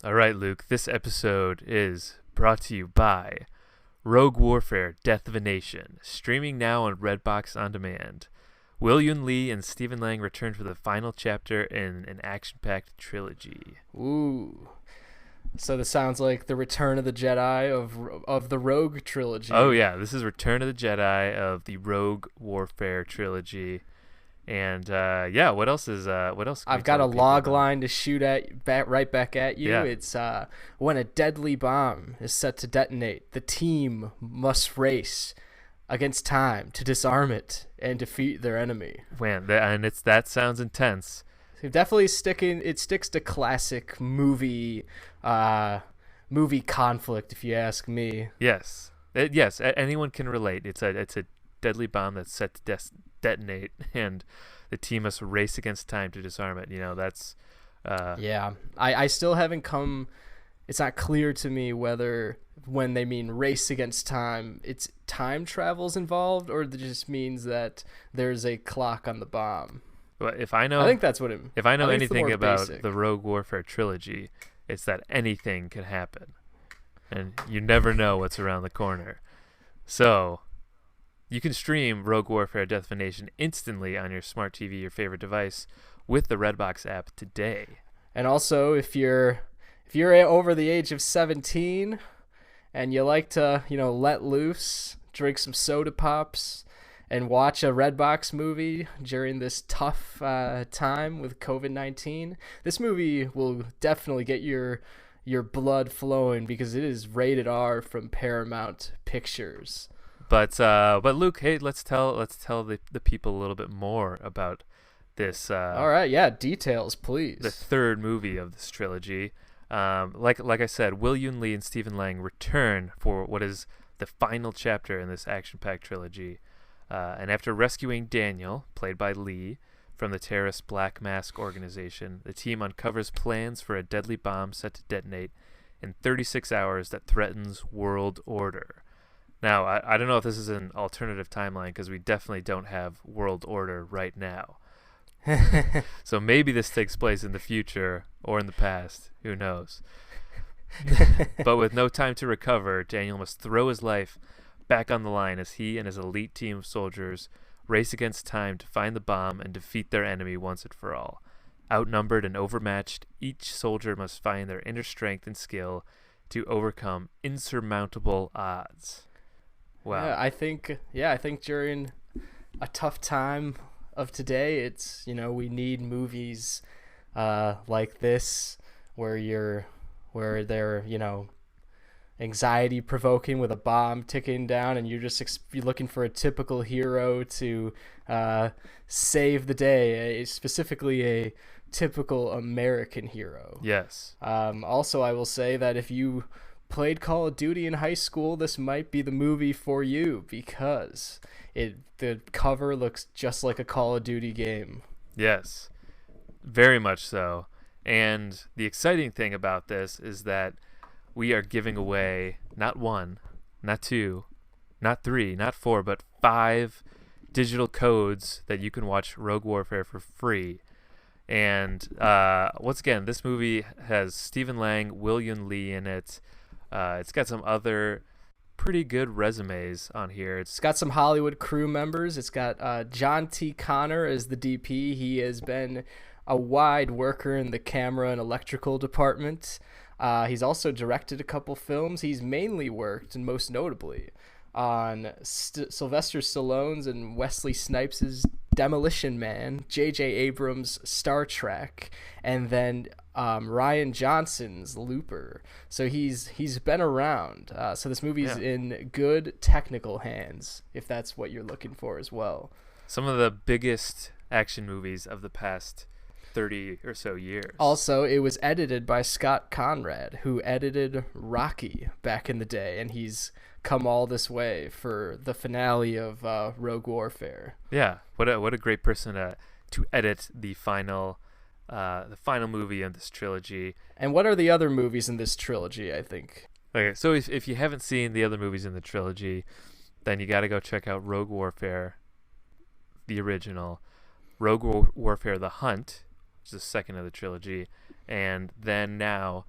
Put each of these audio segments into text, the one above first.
All right, Luke, this episode is brought to you by Rogue Warfare Death of a Nation, streaming now on Redbox On Demand. William Lee and Stephen Lang return for the final chapter in an action-packed trilogy. Ooh. So this sounds like the Return of the Jedi of the Rogue trilogy. Oh yeah, this is Return of the Jedi of the Rogue Warfare trilogy. And what else is what else can we I've got tell a people log about? line to shoot right back at you. Yeah. It's when a deadly bomb is set to detonate, the team must race against time to disarm it and defeat their enemy. Man, that sounds intense. So definitely it sticks to classic movie conflict, if you ask me. Yes. Anyone can relate. It's a deadly bomb that's set to detonate, and the team must race against time to disarm it. You know, that's Yeah. I still haven't come. It's not clear to me whether when they mean race against time, it's time travels involved, or it just means that there's a clock on the bomb. Well, I think that's what it. if I know think it's the anything more about basic. the Rogue Warfare trilogy, it's that anything can happen, and you never know what's around the corner. So, you can stream Rogue Warfare Death of a Nation instantly on your smart TV, your favorite device, with the Redbox app today. And also, if you're over the age of 17 and you like to, let loose, drink some soda pops, and watch a Redbox movie during this tough time with COVID-19, this movie will definitely get your blood flowing because it is rated R from Paramount Pictures. But Luke, hey, let's tell the people a little bit more about this. All right, yeah, details, please. The third movie of this trilogy. Like I said, William Lee and Stephen Lang return for what is the final chapter in this action-packed trilogy. And after rescuing Daniel, played by Lee, from the terrorist Black Mask organization, the team uncovers plans for a deadly bomb set to detonate in 36 hours that threatens world order. Now, I don't know if this is an alternative timeline because we definitely don't have world order right now. So maybe this takes place in the future or in the past. Who knows? But with no time to recover, Daniel must throw his life back on the line as he and his elite team of soldiers race against time to find the bomb and defeat their enemy once and for all. Outnumbered and overmatched, each soldier must find their inner strength and skill to overcome insurmountable odds. Wow. Yeah, I think during a tough time of today, it's we need movies like this where they're anxiety provoking with a bomb ticking down, and you're just you're looking for a typical hero to save the day, specifically a typical American hero. Yes. Also, I will say that if you played Call of Duty in high school, this might be the movie for you because the cover looks just like a Call of Duty game. Yes. Very much so. And the exciting thing about this is that we are giving away not one, not two, not three, not four, but 5 digital codes that you can watch Rogue Warfare for free. And once again, this movie has Stephen Lang, William Lee in it. It's got some other pretty good resumes on here. It's got some Hollywood crew members. It's got John T. Connor as the DP. He has been a wide worker in the camera and electrical department. He's also directed a couple films. He's mainly worked, and most notably, on Sylvester Stallone's and Wesley Snipes' Demolition Man, J.J. Abrams' Star Trek, and then Ryan Johnson's Looper. So he's been around. So this movie's in good technical hands, if that's what you're looking for as well. Some of the biggest action movies of the past 30 or so years. Also, it was edited by Scott Conrad, who edited Rocky back in the day, and he's come all this way for the finale of Rogue Warfare. Yeah, what a great person to edit the final movie in this trilogy. And what are the other movies in this trilogy, I think? Okay, so if you haven't seen the other movies in the trilogy, then you got to go check out Rogue Warfare, the original, Rogue Warfare: The Hunt, which is the second of the trilogy, and then now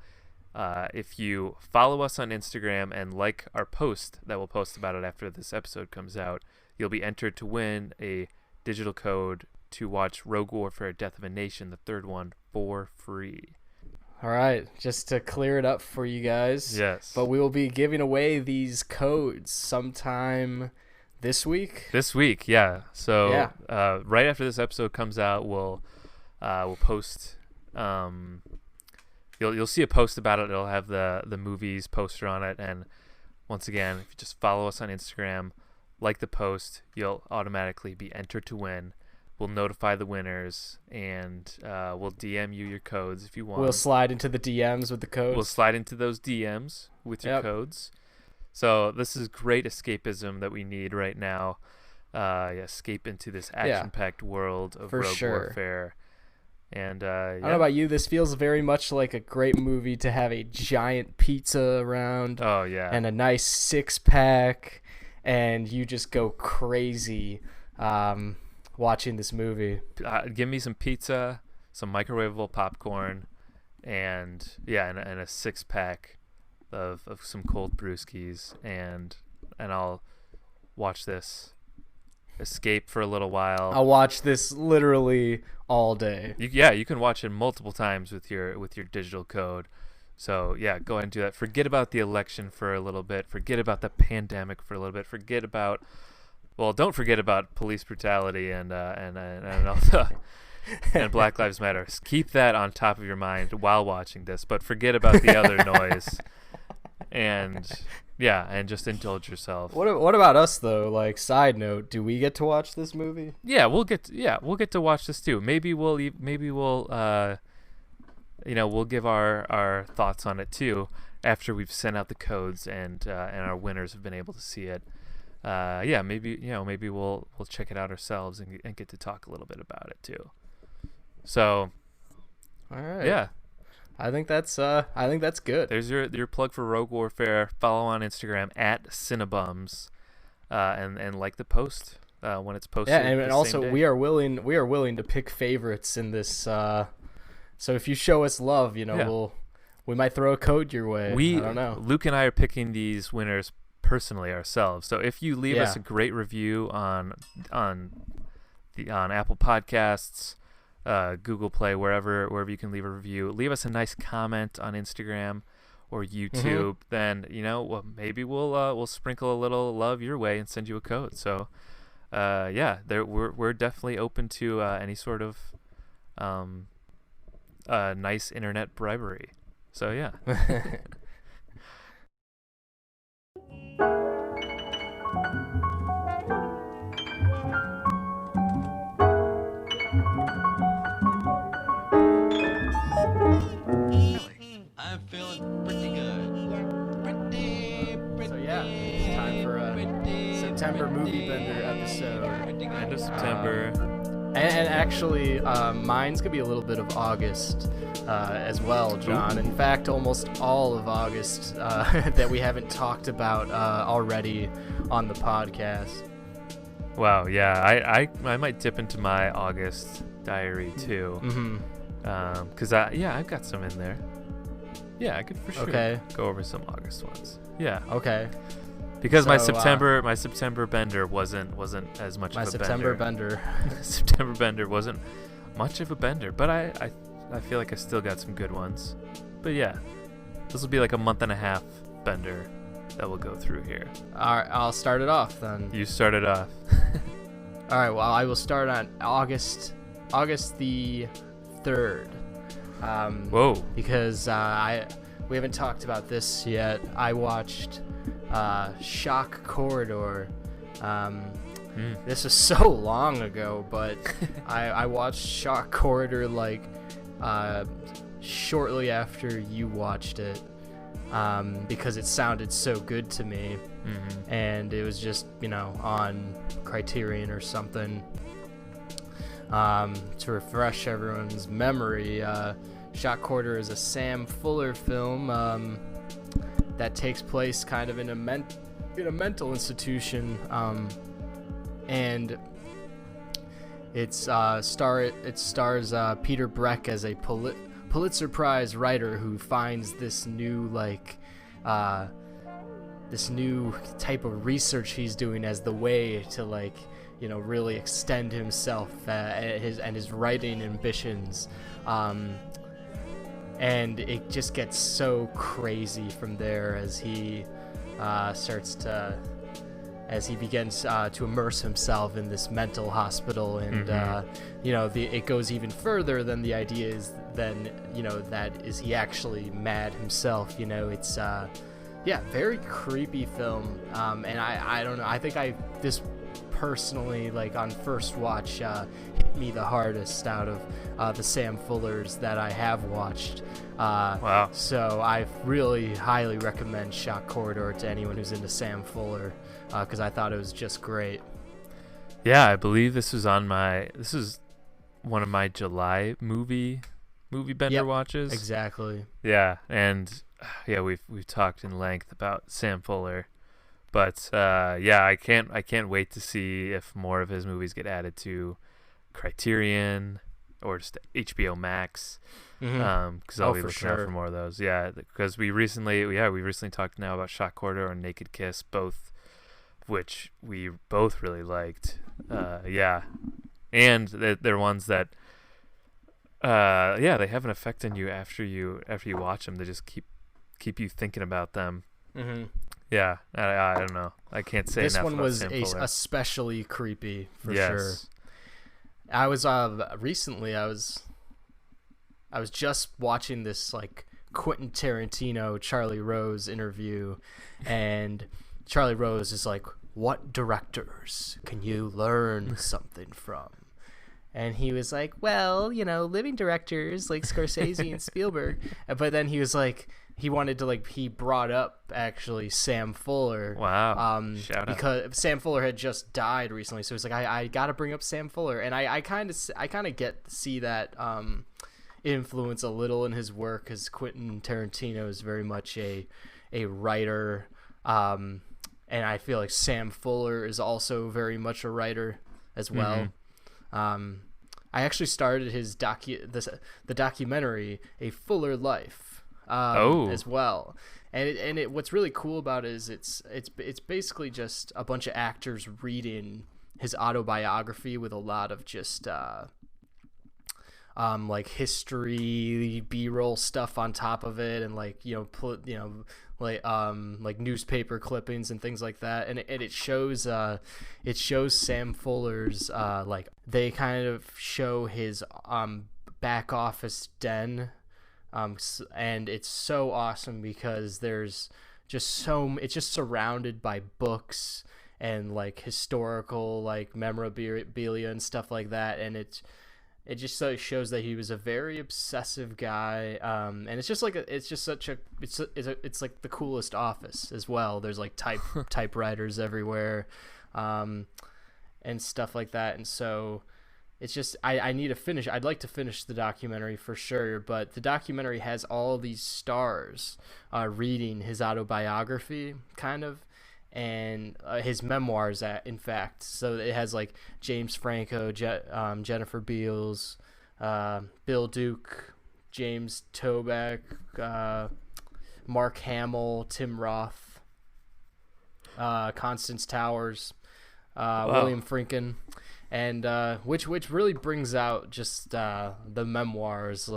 if you follow us on Instagram and like our post that we'll post about it after this episode comes out, you'll be entered to win a digital code to watch Rogue Warfare: Death of a Nation, the third one, for free. All right, just to clear it up for you guys. Yes. But we will be giving away these codes sometime this week. This week, yeah. So Yeah. Right after this episode comes out, we'll post. You'll see a post about it. It'll have the movies poster on it. And once again, if you just follow us on Instagram, like the post, you'll automatically be entered to win. We'll notify the winners, and we'll DM you your codes if you want. We'll slide into the DMs with the codes. We'll slide into those DMs with your codes. So this is great escapism that we need right now. Escape into this action-packed world of Rogue Warfare. And I don't know about you, this feels very much like a great movie to have a giant pizza around. Oh, yeah. And a nice 6-pack, and you just go crazy watching this movie. Give me some pizza, some microwavable popcorn, and a 6-pack of some cold brewskis, and I'll watch this, escape for a little while. I'll watch this literally all day. You can watch it multiple times with your digital code. So yeah, go ahead and do that. Forget about the election for a little bit. Forget about the pandemic for a little bit. Don't forget about police brutality and also and Black Lives Matter. Keep that on top of your mind while watching this, but forget about the other noise. And just indulge yourself. What about us though? Like, side note, do we get to watch this movie? Yeah, we'll get to watch this too. Maybe we'll give our thoughts on it too after we've sent out the codes and our winners have been able to see it. Maybe we'll check it out ourselves and get to talk a little bit about it too. So, all right. Yeah. I think that's good. There's your plug for Rogue Warfare. Follow on Instagram at Cinebums, and like the post when it's posted. Yeah, and also we are willing to pick favorites in this. So if you show us love, we might throw a code your way. I don't know. Luke and I are picking these winners personally ourselves. So if you leave us a great review on Apple Podcasts, Google Play, wherever you can leave a review, leave us a nice comment on Instagram or YouTube, then maybe we'll sprinkle a little love your way and send you a code. So we're definitely open to any sort of nice internet bribery. So yeah. I'm feeling pretty good. So yeah, it's time for a September movie bender episode. End of September. And actually, mine's gonna be a little bit of August as well, John. In fact, almost all of August that we haven't talked about already on the podcast. Wow, yeah, I might dip into my August diary too. Because I've got some in there. Yeah, I could for sure go over some August ones. Yeah. Okay. Because my September bender wasn't as much of a September bender. September bender wasn't much of a bender, but I feel like I still got some good ones. But yeah, this will be like a month and a half bender that we'll go through here. All right, I'll start it off then. You start it off. All right, well, I will start on August the 3rd. Whoa. Because we haven't talked about this yet. I watched Shock Corridor. This was so long ago, but I watched Shock Corridor like shortly after you watched it, because it sounded so good to me. And it was just on Criterion or something. To refresh everyone's memory, Shock Corridor is a Sam Fuller film that takes place kind of in a mental institution, and it stars Peter Breck as a Pulitzer Prize writer who finds this new this new type of research he's doing as the way to really extend himself and his writing ambitions, and it just gets so crazy from there as he begins to immerse himself in this mental hospital, and it goes even further than the idea is that is he actually mad himself. It's very creepy film, and I don't know, I think this personally, on first watch, hit me the hardest out of the Sam Fullers that I have watched. Wow. So I really highly recommend Shock Corridor to anyone who's into Sam Fuller, because I thought it was just great. Yeah, I believe this is one of my July movie bender watches. Exactly. Yeah, and we've talked in length about Sam Fuller, but I can't wait to see if more of his movies get added to Criterion or just HBO Max, because I'll be looking out for more of those. Yeah, because we recently talked now about Shock Corridor and Naked Kiss, both which we both really liked. And they're ones that they have an effect on you after you watch them. They just keep you thinking about them. Yeah, I don't know, I can't say this enough one about was Sam Fuller. especially creepy for Yes. sure. I was recently I was just watching this Quentin Tarantino Charlie Rose interview, and Charlie Rose is like, what directors can you learn something from? And he was like, well, living directors like Scorsese and Spielberg. But then he was like, he wanted to he brought up actually Sam Fuller. Wow. Shout out. Because Sam Fuller had just died recently, so he's like, I got to bring up Sam Fuller, and I kind of see that influence a little in his work, because Quentin Tarantino is very much a writer, and I feel like Sam Fuller is also very much a writer as well. I actually started his the documentary A Fuller Life as well, and what's really cool about it is it's basically just a bunch of actors reading his autobiography with a lot of just history B-roll stuff on top of it, and newspaper clippings and things like that, and it shows Sam Fuller's they kind of show his back office den, and it's so awesome because there's it's just surrounded by books and historical memorabilia and stuff like that, and it just shows that he was a very obsessive guy, and it's just like the coolest office as well. There's typewriters everywhere, and stuff like that, and so it's just I'd like to finish the documentary for sure, but the documentary has all these stars reading his autobiography kind of, and his memoirs in fact. So it has James Franco, Jennifer Beals, Bill Duke, James Toback, Mark Hamill, Tim Roth, Constance Towers, William Friedkin, and which really brings out just the memoirs.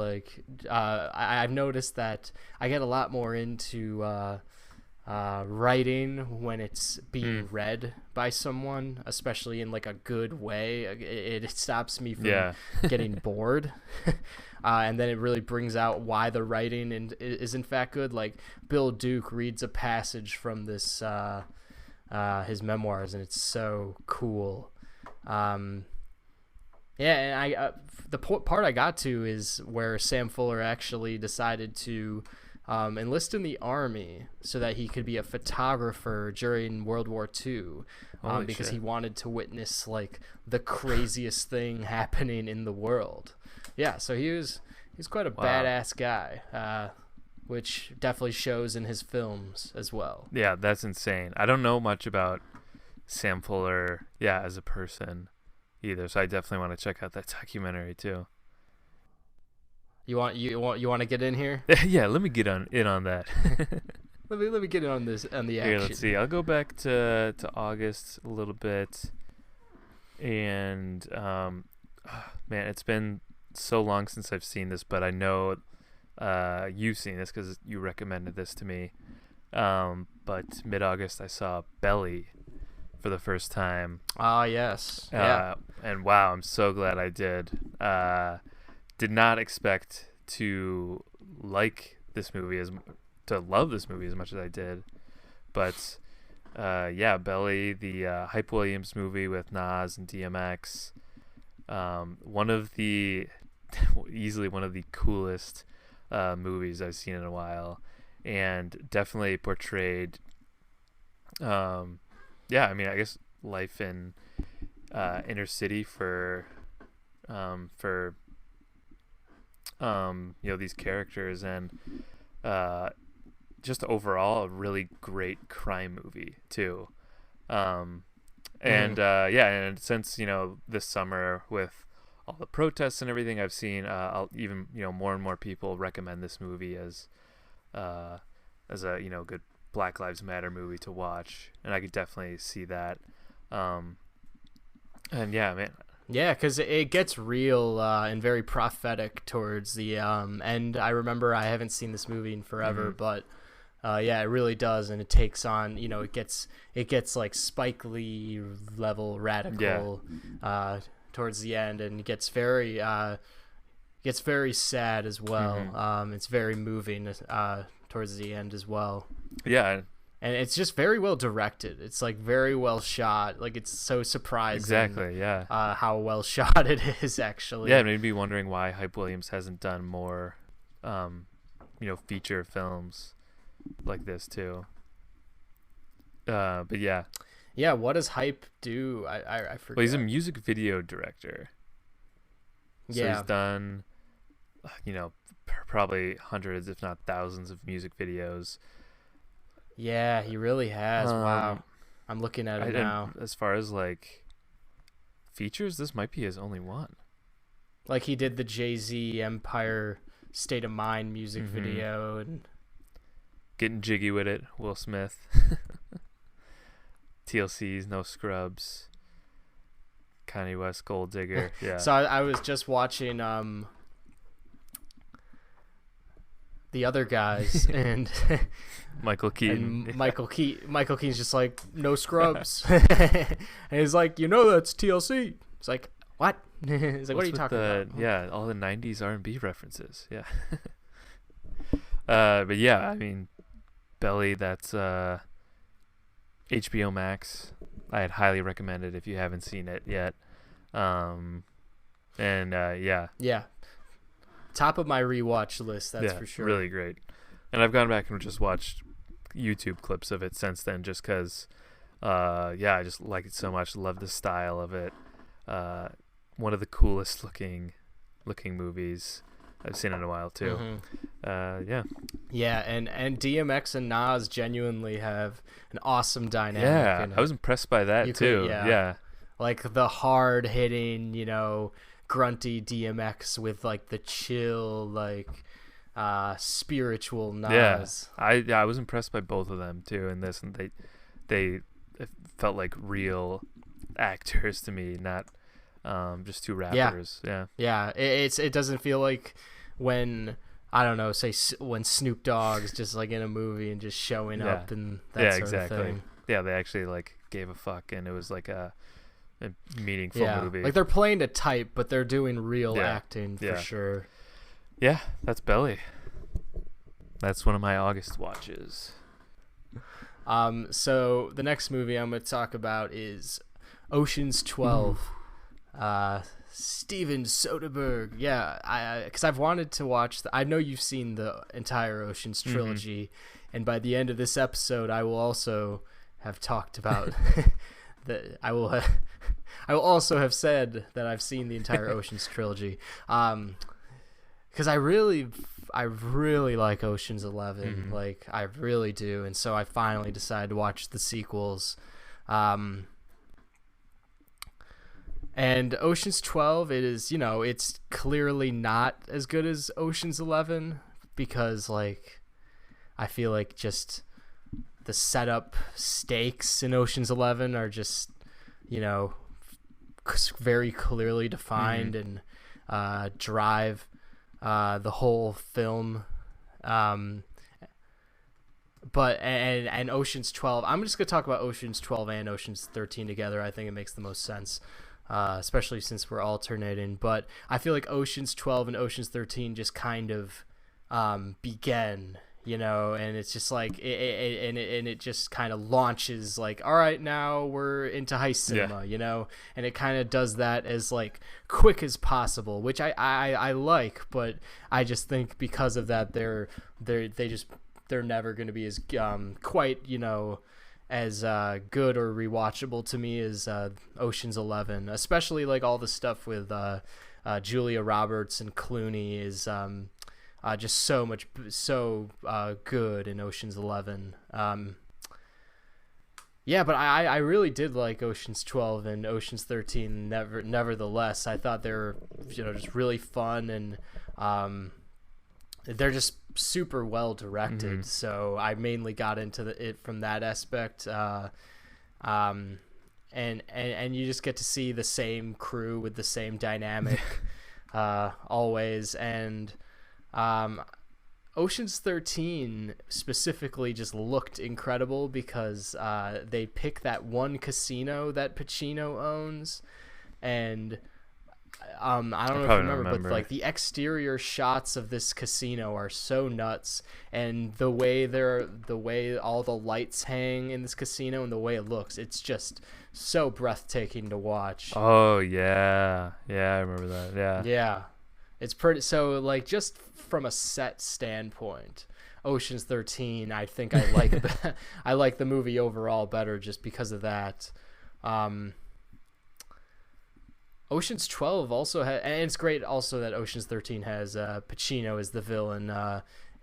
I've noticed that I get a lot more into writing when it's being read by someone, especially in a good way. It stops me from getting bored, and then it really brings out why the writing is in fact good. Bill Duke reads a passage from this his memoirs, and it's so cool. And the part I got to is where Sam Fuller actually decided to enlist in the army so that he could be a photographer during World War II, because he wanted to witness the craziest thing happening in the world. Yeah, so he's quite a badass guy, which definitely shows in his films as well. Yeah, that's insane. I don't know much about Sam Fuller, as a person either, so I definitely want to check out that documentary too. You want to get in here? Yeah, let me get in on that. Let me get in on this on the action. Here, let's see. I'll go back to August a little bit, and man, it's been so long since I've seen this, but I know you've seen this because you recommended this to me. But mid-August, I saw Belly for the first time. Ah, yes. Yeah. And wow, I'm so glad I did. Did not expect to love this movie as much as I did. But yeah, Belly, the Hype Williams movie with Nas and DMX. Easily one of the coolest movies I've seen in a while, and definitely portrayed I mean, I guess life in inner city for these characters, and just overall a really great crime movie too. And since this summer with all the protests and everything I've seen, I'll even more and more people recommend this movie as a good Black Lives Matter movie to watch, and I could definitely see that. And yeah, man. Yeah, because it gets real and very prophetic towards the end. I remember I haven't seen this movie in forever, but yeah, it really does, and it takes on it gets like Spike Lee level radical towards the end, and it gets very sad as well. It's very moving towards the end as well. Yeah. And it's just very well directed. It's like very well shot. Like, it's so surprising. Exactly. Yeah. How well shot it is, actually. Yeah, it made me wondering why Hype Williams hasn't done more, feature films like this too. But yeah. Yeah. What does Hype do? I forget. Well, he's a music video director. So he's done, probably hundreds, if not thousands, of music videos. Yeah, he really has. Wow. I'm looking at it now. As far as like features, this might be his only one. Like, he did the Jay-Z Empire State of Mind music video, and Getting Jiggy with It, Will Smith. TLC's No Scrubs. Kanye West, Gold Digger. Yeah. So I was just watching the other guys, and Michael Keaton. And Michael Keaton's just like, no scrubs. And he's like, that's TLC. It's like, what? He's like, what are you talking about? Yeah, all the 90s R&B references. Yeah. But yeah, I mean, Belly, that's HBO Max. I'd highly recommend it if you haven't seen it yet. Yeah. Yeah. Top of my rewatch list, that's for sure. Really great. And I've gone back and just watched YouTube clips of it since then, just because, I just like it so much. Love the style of it. One of the coolest looking movies I've seen in a while too. Yeah. Yeah, and DMX and Nas genuinely have an awesome dynamic. Yeah, I was impressed by that too. Yeah. Like the hard hitting, grunty DMX with like the chill, like spiritual Nas. Yeah, I was impressed by both of them too in this, and they felt like real actors to me, not just two rappers. Yeah. It doesn't feel like when, I don't know, say when Snoop Dogg's just like in a movie and just showing up and that sort of thing. Yeah, they actually like gave a fuck, and it was like a meaningful movie. Like, they're playing a type, but they're doing real acting for sure. Yeah, that's Belly. That's one of my August watches. So the next movie I'm going to talk about is Ocean's 12. Steven Soderbergh. Yeah, because I've wanted to watch I know you've seen the entire Ocean's trilogy, and by the end of this episode, I will also have talked about I will also have said that I've seen the entire Ocean's trilogy. Because I really like Ocean's 11. Like, I really do, and so I finally decided to watch the sequels. And Ocean's 12, it is, it's clearly not as good as Ocean's 11 because, like, I feel like just the setup stakes in Ocean's 11 are just, very clearly defined and drive the whole film. But Ocean's 12, I'm just going to talk about Ocean's 12 and Ocean's 13 together. I think it makes the most sense. Especially since we're alternating. But I feel like Ocean's 12 and Ocean's 13 just kind of began, and it's just like it just kind of launches like, all right, now we're into heist cinema, and it kind of does that as like quick as possible, which I like, but I just think because of that they're never going to be as quite as good or rewatchable to me as Ocean's 11, especially like all the stuff with Julia Roberts and Clooney is just so good in Ocean's 11. Yeah, but I really did like Ocean's 12 and Ocean's 13. Nevertheless, I thought they were just really fun, and they're just super well directed. So I mainly got into it from that aspect. And you just get to see the same crew with the same dynamic always. And Ocean's 13 specifically just looked incredible because they pick that one casino that Pacino owns, and I don't know if you remember, but like the exterior shots of this casino are so nuts, and the way all the lights hang in this casino and the way it looks, it's just so breathtaking to watch. Oh yeah, I remember that. Yeah, it's pretty. So like just from a set standpoint, Ocean's 13, I think I like I like the movie overall better just because of that. Ocean's 12 also has, and it's great also that Ocean's 13 has Pacino as the villain,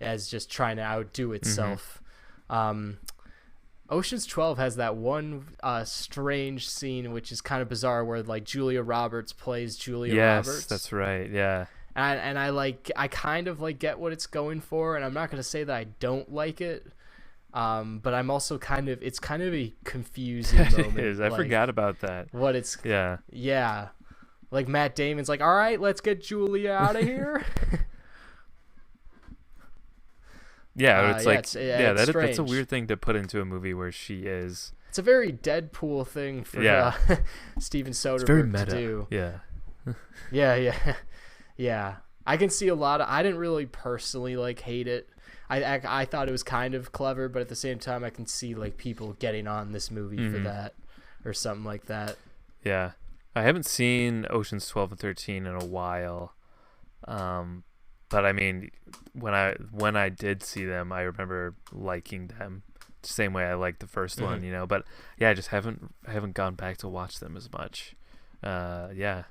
as just trying to outdo itself. Ocean's 12 has that one strange scene, which is kind of bizarre, where like Julia Roberts plays Julia Roberts. Yes, that's right. Yeah. And I kind of like get what it's going for, and I'm not going to say that I don't like it. But I'm also it's kind of a confusing moment. It is. I forgot about that. What it's. Yeah. Yeah. Like Matt Damon's like, all right, let's get Julia out of here. Yeah, it's like that's a weird strange. thing to put into a movie where she is. It's a very Deadpool thing for Steven Soderbergh it's very meta. to do. Yeah. Yeah. I can see a lot of. I didn't really personally like hate it. I thought it was kind of clever, but at the same time, I can see like people getting on this movie for that or something like that. Yeah. I haven't seen Ocean's 12 and 13 in a while, but I mean, when I did see them, I remember liking them the same way I liked the first one, But yeah, I just haven't gone back to watch them as much. Yeah,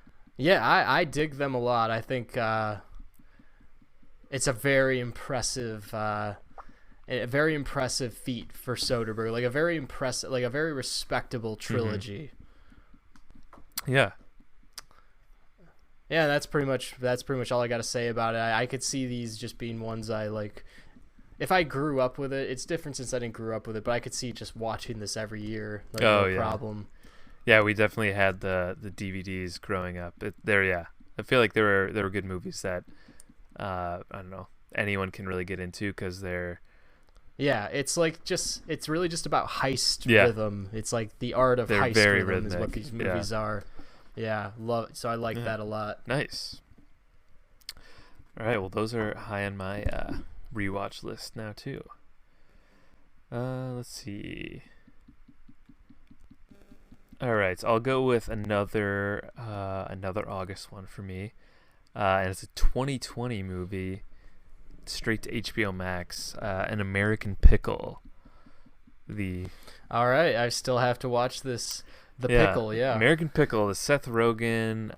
I dig them a lot. I think it's a very impressive feat for Soderbergh, like a very impressive, like a very respectable trilogy. Yeah, that's pretty much all I got to say about it. I could see these just being ones I like. If I grew up with it, it's different since I didn't grow up with it, but I could see just watching this every year. Like, no problem. Yeah, we definitely had the DVDs growing up. I feel like there were good movies that I don't know, anyone can really get into because they're. Yeah, it's really just about heist rhythm. It's like the art of heist rhythm rhythmic. Is what these movies are. Yeah, love it. So I like that a lot. Nice. All right, well, those are high on my rewatch list now too. Let's see. All right, so I'll go with another August one for me, and it's a 2020 movie. Straight to HBO Max, An American Pickle. All right, I still have to watch this. Pickle, American Pickle, the Seth Rogen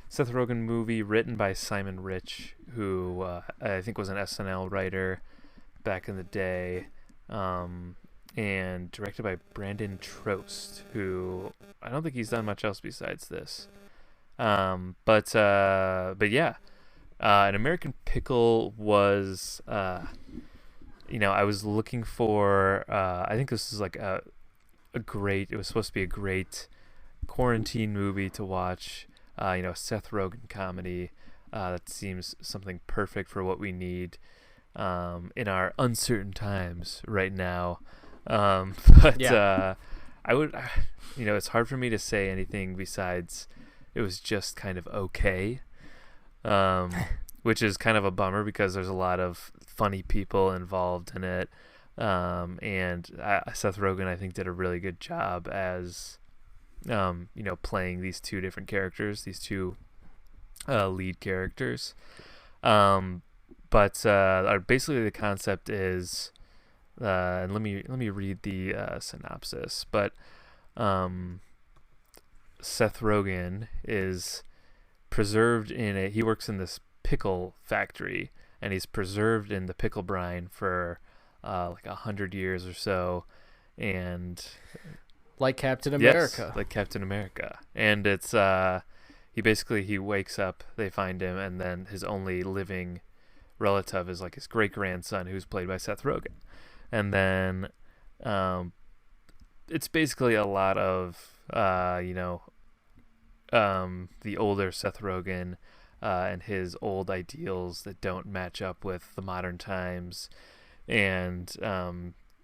movie written by Simon Rich, who I think was an SNL writer back in the day. and directed by Brandon Trost, who I don't think he's done much else besides this. But yeah, An American Pickle was, I was looking for, I think this is like a great, it was supposed to be a great quarantine movie to watch, Seth Rogen comedy, that seems something perfect for what we need, in our uncertain times right now. But Yeah. I would, it's hard for me to say anything besides it was just kind of okay, which is kind of a bummer because there's a lot of funny people involved in it, and Seth Rogen I think did a really good job as, playing these two different characters, these two lead characters. But basically the concept is, and let me read the synopsis. But Seth Rogen is preserved he works in this pickle factory, and he's preserved in the pickle brine for like 100 years or so, and Like Captain America. yes, like Captain America, and it's he wakes up, they find him, and then his only living relative is like his great grandson, who's played by Seth Rogen. And then it's basically a lot of the older Seth Rogen and his old ideals that don't match up with the modern times, and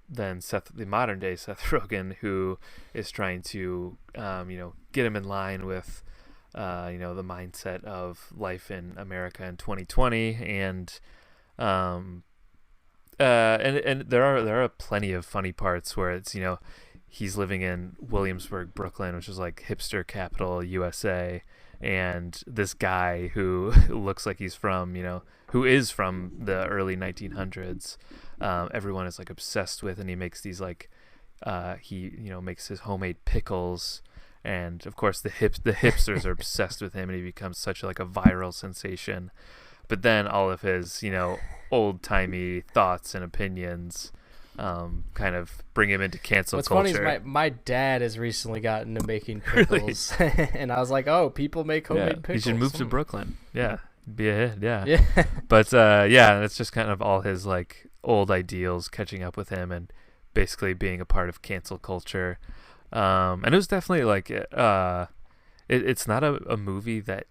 then the modern day Seth Rogen, who is trying to get him in line with the mindset of life in America in 2020, and there are plenty of funny parts where it's he's living in Williamsburg, Brooklyn, which is like hipster capital USA, and this guy who looks like he's from who is from the early 1900s, everyone is like obsessed with, and he makes these like he makes his homemade pickles, and of course the hipsters are obsessed with him, and he becomes such like a viral sensation. But then all of his old-timey thoughts and opinions kind of bring him into cancel What's culture. funny is my dad has recently gotten into making pickles. And I was like, oh, people make homemade pickles. You should move to Brooklyn. Yeah, be a hit. Yeah. Yeah. But it's just kind of all his like old ideals catching up with him, and basically being a part of cancel culture. And it was definitely like it's not a movie that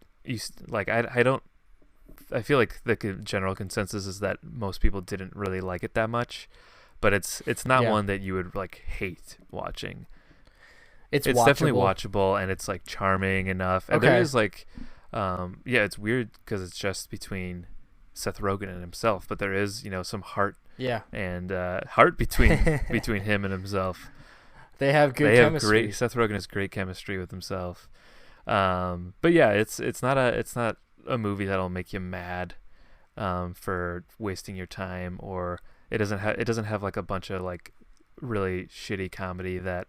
I feel like the general consensus is that most people didn't really like it that much, but it's not one that you would like hate watching. It's definitely watchable, and it's like charming enough. And there is like, it's weird because it's just between Seth Rogen and himself, but there is some heart. Yeah. And heart between him and himself. They have good chemistry. Seth Rogen has great chemistry with himself. But yeah, it's not a movie that'll make you mad for wasting your time, or it doesn't have like a bunch of like really shitty comedy that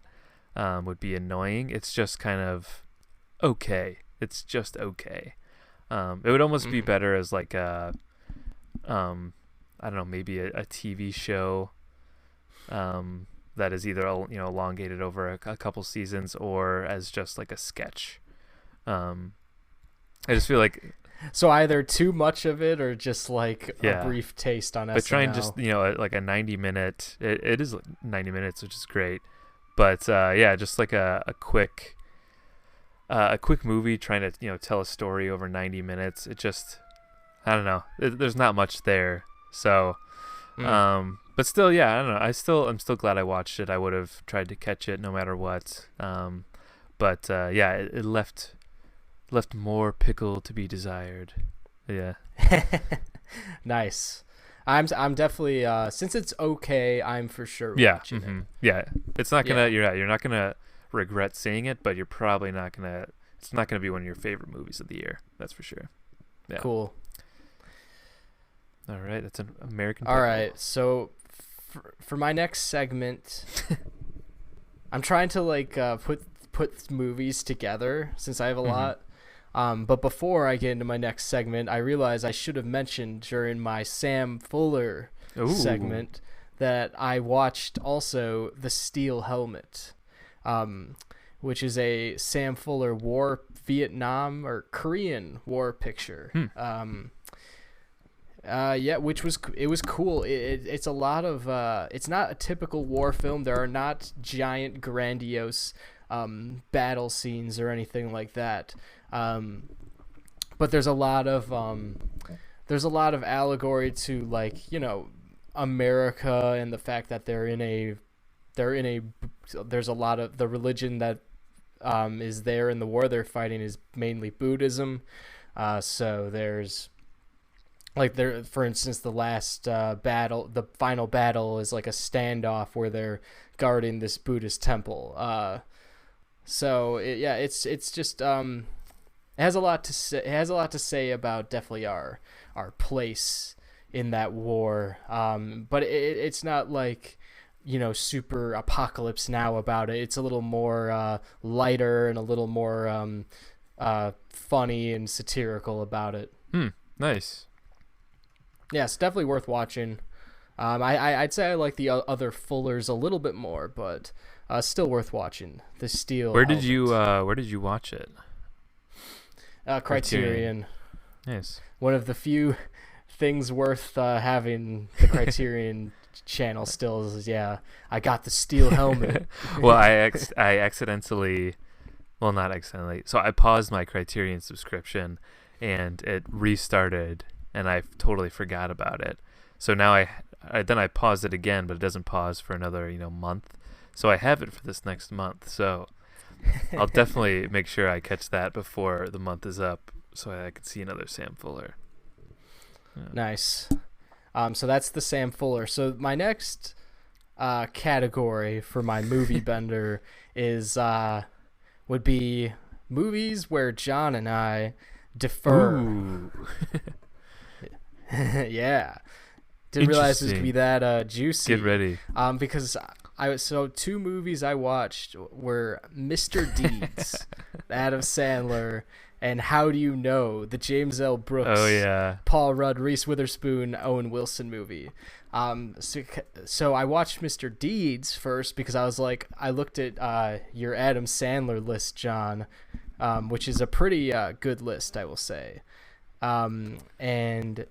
would be annoying. It's just kind of okay. It's just okay. It would almost be better as like a I don't know, maybe a TV show that is either elongated over a couple seasons, or as just like a sketch. I just feel like, so either too much of it or just like a brief taste on SNL. But try and just like a 90-minute. It is 90 minutes, which is great. But just like a quick movie trying to tell a story over 90 minutes. It just, I don't know. There's not much there. So, but still, I don't know. I'm still glad I watched it. I would have tried to catch it no matter what. But it left more pickle to be desired. Yeah. Nice. I'm definitely since it's okay, I'm for sure watching it. Yeah. It's not gonna you're not gonna regret seeing it, but you're probably not gonna it's not gonna be one of your favorite movies of the year. That's for sure. Yeah. Cool. All right, that's an American Pickle. All right, so for my next segment, I'm trying to like put movies together since I have a lot. But before I get into my next segment, I realize I should have mentioned during my Sam Fuller segment that I watched also The Steel Helmet, which is a Sam Fuller Vietnam or Korean war picture. Which was cool. It's a lot of it's not a typical war film. There are not giant grandiose battle scenes or anything like that. But there's a lot of allegory to, like, you know, America and the fact that there's a lot of the religion that is there in the war they're fighting is mainly Buddhism. So there's, like, for instance, the last battle, the final battle is like a standoff where they're guarding this Buddhist temple. It's just it has a lot to say. It has a lot to say about definitely our place in that war. But it's not like, you know, super apocalypse now about it. It's a little more lighter and a little more funny and satirical about it. Nice. Yeah, it's definitely worth watching. I'd say I like the other Fullers a little bit more, but still worth watching. The Steel. Where did you watch it? Criterion. Nice. One of the few things worth having the Criterion channel still is, I got the Steel Helmet. Well, I accidentally, well, not accidentally. So I paused my Criterion subscription, and it restarted, and I totally forgot about it. So now I paused it again, but it doesn't pause for another, you know, month. So I have it for this next month. So I'll definitely make sure I catch that before the month is up, so I can see another Sam Fuller. Yeah. Nice. So that's the Sam Fuller. So my next category for my movie bender is would be movies where John and I differ. Ooh. Yeah. Didn't realize it was gonna be that juicy. Get ready. Because two movies I watched were Mr. Deeds, Adam Sandler, and How Do You Know, the James L. Brooks, Paul Rudd, Reese Witherspoon, Owen Wilson movie. So I watched Mr. Deeds first because I was like, I looked at your Adam Sandler list, John, which is a pretty good list, I will say. And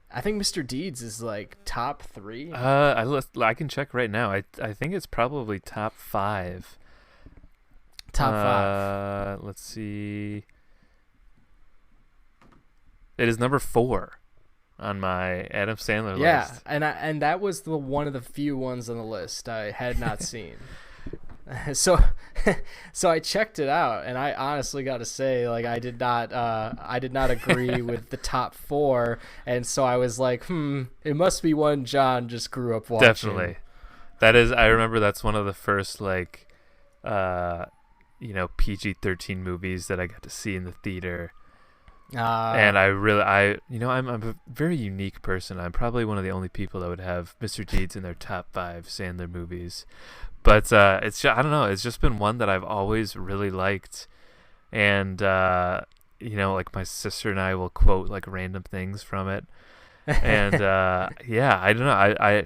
I think Mr. Deeds is like top 3. I can check right now. I think it's probably top 5. Top 5. Let's see. It is number 4 on my Adam Sandler list. Yeah, and that was one of the few ones on the list I had not seen. So I checked it out, and I honestly got to say, like, I did not agree with the top 4, and so I was like, it must be one John just grew up watching. Definitely. That is, I remember that's one of the first, like, PG-13 movies that I got to see in the theater. And I'm a very unique person. I'm probably one of the only people that would have Mr. Deeds in their top 5 Sandler movies. But it's just, I don't know. It's just been one that I've always really liked, and like my sister and I will quote like random things from it, and I don't know.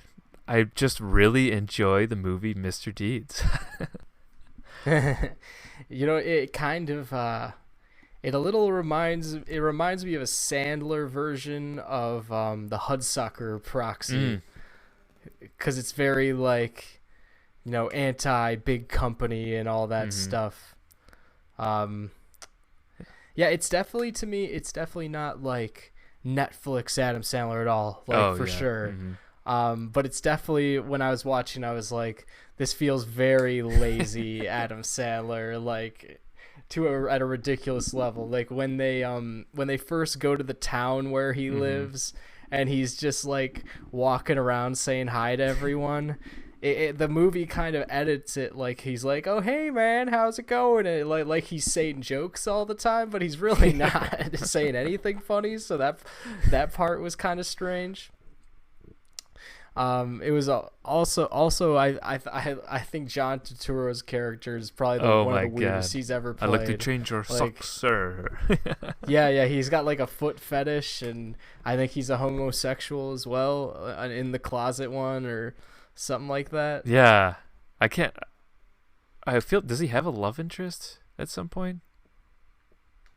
I just really enjoy the movie Mr. Deeds. It kind of it a little reminds me of a Sandler version of the Hudsucker Proxy, because it's very like, anti-big company and all that stuff. It's definitely, to me, it's definitely not like Netflix Adam Sandler at all, sure. But it's definitely, when I was watching, I was like, this feels very lazy Adam Sandler, like at a ridiculous level. Like when they first go to the town where he lives, and he's just like walking around saying hi to everyone. The movie kind of edits it like he's like, oh, hey, man, how's it going? And like he's saying jokes all the time, but he's really not saying anything funny. So that part was kind of strange. It was also I think John Turturro's character is probably one of the weirdest he's ever played. I'd like to change your socks, sir. yeah, he's got like a foot fetish, and I think he's a homosexual as well, in the closet one, or something like that. Yeah, I can't. I feel. Does he have a love interest at some point?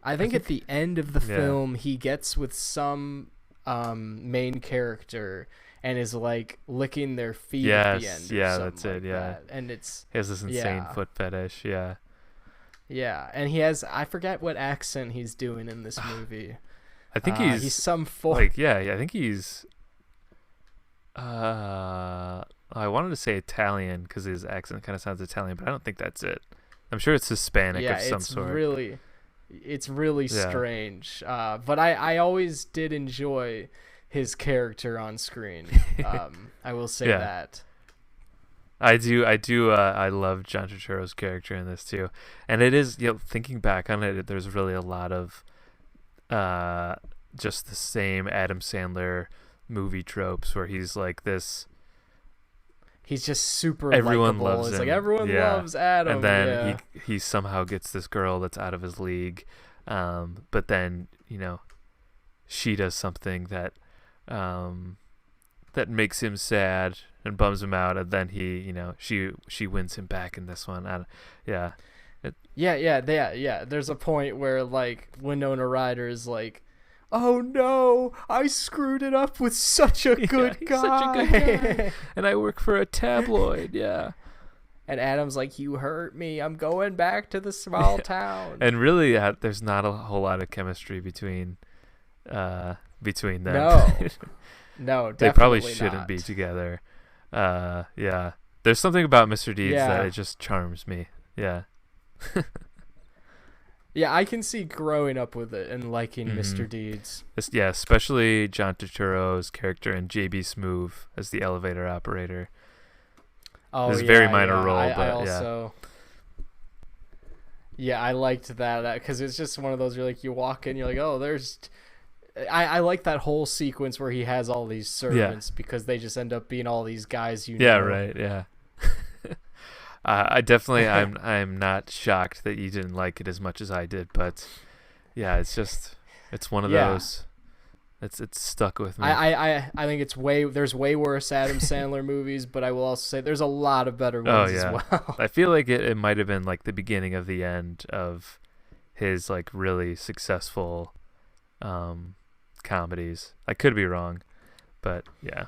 I think at the end of the Yeah. film, he gets with some main character and is like licking their feet at the end. Yes, Or yeah, something that's it. like Yeah, that. And it's he has this insane yeah. foot fetish. Yeah, yeah, and he has, I forget what accent he's doing in this movie. I think he's some form. like, yeah, I think he's. I wanted to say Italian because his accent kind of sounds Italian, but I don't think that's it. I'm sure it's Hispanic of some sort. It's really Yeah. strange. But I always did enjoy his character on screen. I will say Yeah. that. I do. I love John Turturro's character in this too, and it is. Thinking back on it, there's really a lot of, just the same Adam Sandler movie tropes where he's like this. He's just super Everyone likable. loves It's him. like everyone Yeah. loves Adam. And then yeah. he somehow gets this girl that's out of his league, but then she does something that that makes him sad and bums him out, and then she wins him back in this one. Yeah. Yeah. There's a point where like Winona Ryder is like, "Oh no, I screwed it up with such a good he's guy." such a good guy. And I work for a tabloid. Yeah. And Adam's like, "You hurt me. I'm going back to the small town." And really, there's not a whole lot of chemistry between them. No, They probably definitely shouldn't not. be together. Yeah. There's something about Mr. Deeds Yeah. that it just charms me. Yeah. Yeah, I can see growing up with it and liking Mhm. Mr. Deeds. Yeah, especially John Turturro's character and JB Smoove as the elevator operator. Oh, It's a yeah, very minor yeah. role, I but also, yeah, I liked that because it's just one of those you're like, you walk in, you're like, oh, there's. I like that whole sequence where he has all these servants because they just end up being all these guys you Yeah, know. right. Yeah. I definitely, I'm not shocked that you didn't like it as much as I did, but yeah, it's one of those. It's stuck with me. I think there's way worse Adam Sandler movies, but I will also say there's a lot of better ones as well. I feel like it might have been like the beginning of the end of his like really successful comedies. I could be wrong, but yeah.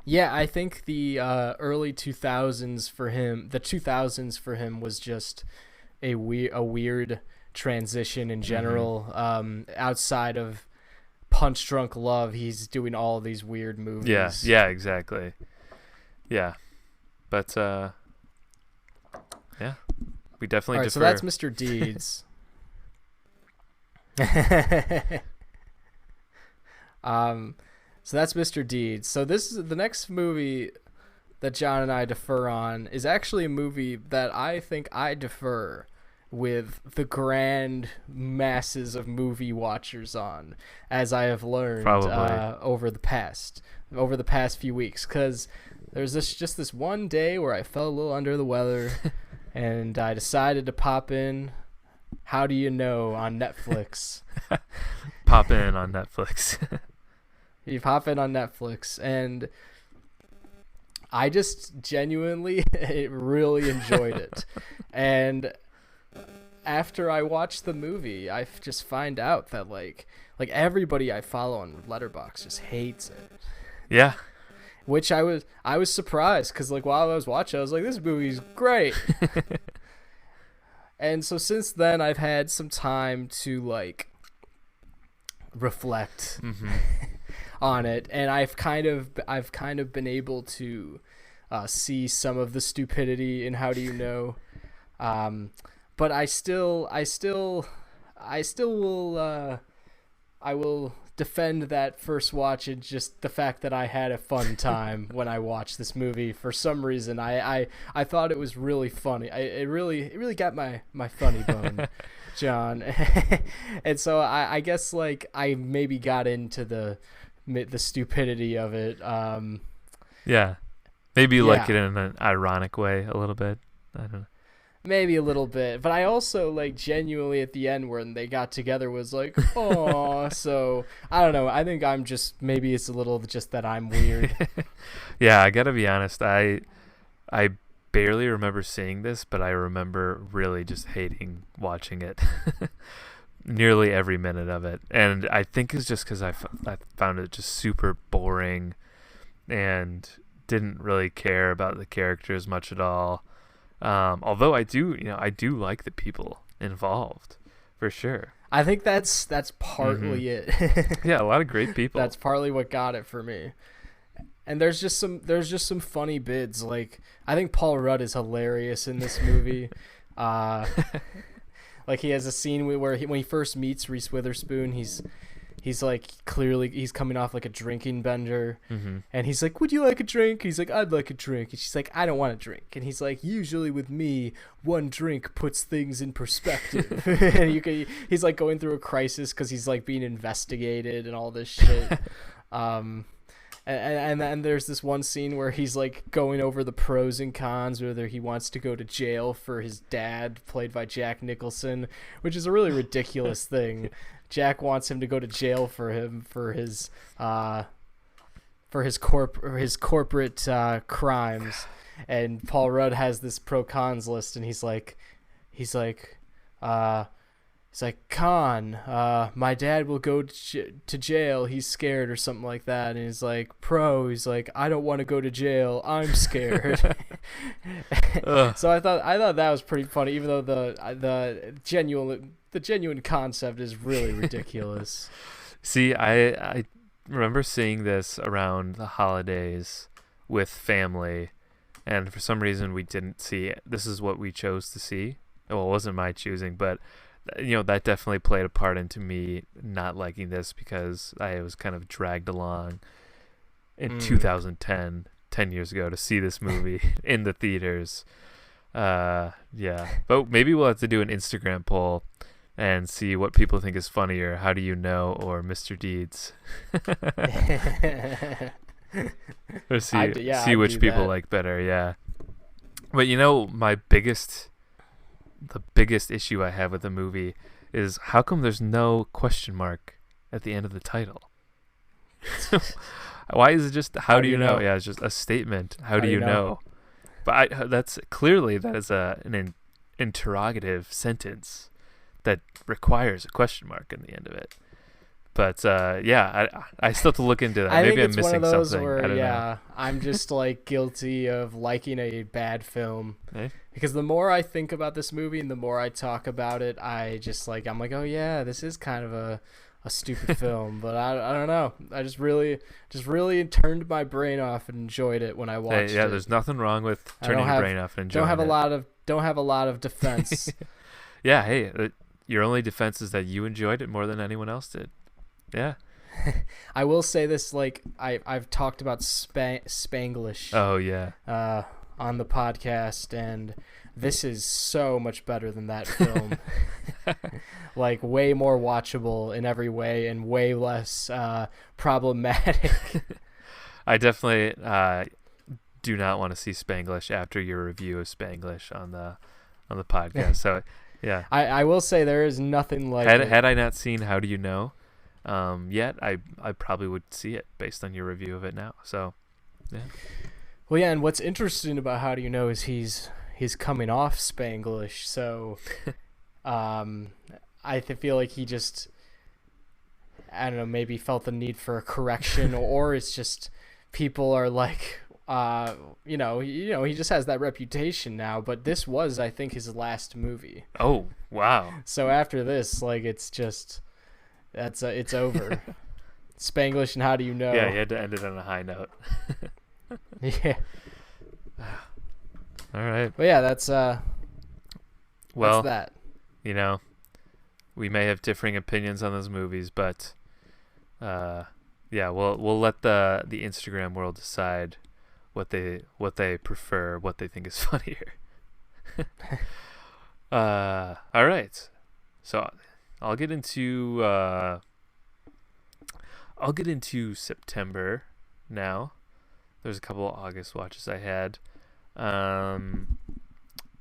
Yeah, I think the early 2000s for him, the 2000s for him was just a weird transition in general. Outside of Punch Drunk Love, he's doing all of these weird movies. Yeah, exactly. Yeah, but yeah, we definitely All right, defer. so that's Mr. Deeds. So that's Mr. Deeds. So this is the next movie that John and I defer on is actually a movie that I think I defer with the grand masses of movie watchers on, as I have learned over the past few weeks, because there's just this one day where I felt a little under the weather and I decided to pop in How Do You Know on Netflix. Pop in on Netflix. You pop in on Netflix, and I just genuinely really enjoyed it. And after I watched the movie, I just find out that like everybody I follow on Letterboxd just hates it. Yeah. Which I was surprised, because like while I was watching, I was like, this movie's great. And so since then, I've had some time to like reflect on it, and I've kind of been able to see some of the stupidity in How Do You Know, but I will defend that first watch and just the fact that I had a fun time when I watched this movie. For some reason, I thought it was really funny. It really got my funny bone, John. And so I guess like I maybe got into the stupidity of it. Yeah. Maybe you like it in an ironic way a little bit. I don't know. Maybe a little bit, but I also like genuinely at the end when they got together was like, oh, so I don't know. I think I'm just maybe it's a little just that I'm weird. Yeah, I gotta be honest. I barely remember seeing this, but I remember really just hating watching it. Nearly every minute of it, and I think it's just because I found it just super boring, and didn't really care about the characters much at all. Although I do like the people involved, for sure. I think that's partly it. Yeah, a lot of great people. That's partly what got it for me. And there's just some funny bits. Like I think Paul Rudd is hilarious in this movie. Like he has a scene where when he first meets Reese Witherspoon, he's like clearly he's coming off like a drinking bender, and he's like, "Would you like a drink?" He's like, "I'd like a drink," and she's like, "I don't want a drink," and he's like, "Usually with me, one drink puts things in perspective." And he's like going through a crisis because he's like being investigated and all this shit. And there's this one scene where he's like going over the pros and cons, whether he wants to go to jail for his dad, played by Jack Nicholson, which is a really ridiculous thing. Jack wants him to go to jail for his corporate crimes, and Paul Rudd has this pro cons list, and he's like, "Con, my dad will go to jail. He's scared," or something like that. And he's like, "Pro," he's like, "I don't want to go to jail. I'm scared." So I thought that was pretty funny, even though the genuine concept is really ridiculous. See, I remember seeing this around the holidays with family, and for some reason we didn't see it. This is what we chose to see. Well, it wasn't my choosing, but that definitely played a part into me not liking this, because I was kind of dragged along in 2010, 10 years ago, to see this movie in the theaters. Yeah, but maybe we'll have to do an Instagram poll and see what people think is funnier, How Do You Know or Mr. Deeds? Or see which people like better. Yeah, but the biggest issue I have with the movie is how come there's no question mark at the end of the title? Why is it just how do you know? Yeah, it's just a statement. How do you know? But that is an interrogative sentence that requires a question mark in the end of it. But I still have to look into that. Maybe I'm missing something. I don't know. I'm just like guilty of liking a bad film. Eh? Because the more I think about this movie and the more I talk about it, I'm like, oh yeah, this is kind of a stupid film. But I don't know. I just really turned my brain off and enjoyed it when I watched it. Yeah, there's nothing wrong with turning your brain off and enjoying it. Don't have a lot of defense. Yeah, hey, your only defense is that you enjoyed it more than anyone else did. Yeah. I will say this, like I've talked about Spanglish. Oh yeah. On the podcast, and this is so much better than that film. Like way more watchable in every way and way less problematic. I definitely do not want to see Spanglish after your review of Spanglish on the podcast. So yeah. I will say there is nothing like had I not seen How Do You Know yet, I probably would see it based on your review of it now. So yeah. Well, yeah, and what's interesting about How Do You Know is he's coming off Spanglish, so I feel like he just, I don't know, maybe felt the need for a correction, or it's just people are like, he just has that reputation now. But this was, I think, his last movie. Oh wow! So after this, like, it's just it's over. Spanglish and How Do You Know? Yeah, you had to end it on a high note. Yeah. All right. Well, yeah, that's well, that's that. We may have differing opinions on those movies, but yeah, we'll let the Instagram world decide what they prefer, what they think is funnier. All right. So I'll get into September now. There's a couple of August watches I had.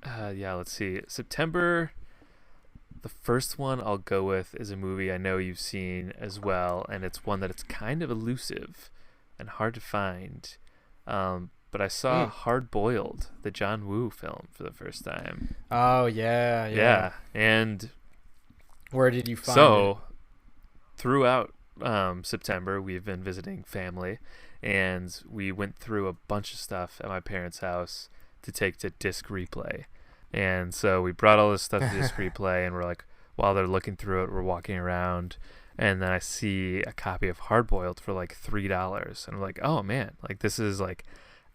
Yeah, let's see. September, the first one I'll go with is a movie I know you've seen as well, and it's one that it's kind of elusive and hard to find. But I saw Hard Boiled, the John Woo film, for the first time. Oh yeah. Yeah, and where did you find it? so throughout September, we've been visiting family, and we went through a bunch of stuff at my parents' house to take to disc replay. And so we brought all this stuff to disc replay, and we're like, while they're looking through it, we're walking around, and then I see a copy of Hard Boiled for like $3, and I'm like, oh man, like this is like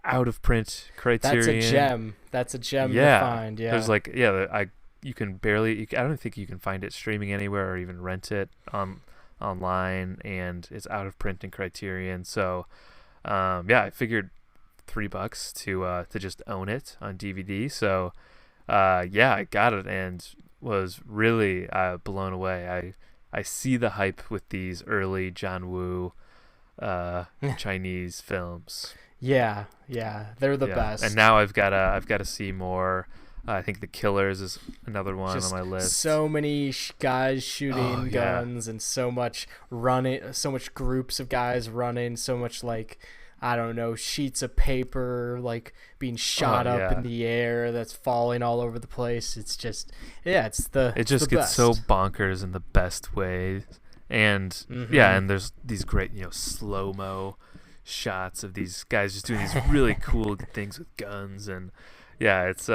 out of print Criterion. That's a gem. That's a gem Yeah, to find. Yeah. there's like you can barely. I don't think you can find it streaming anywhere or even rent it online, and it's out of print in Criterion. So, yeah, I figured $3 to just own it on DVD. So, yeah, I got it and was really blown away. I see the hype with these early John Woo Chinese films. Yeah, they're the best. And now I've got to see more. I think The Killers is another one Just on my list. So many guys shooting guns and so much running, so much groups of guys running, so much like, I don't know, sheets of paper like being shot up in the air that's falling all over the place. It's just, it just gets so bonkers in the best way. And and there's these great, slow-mo shots of these guys just doing these really cool things with guns, and it's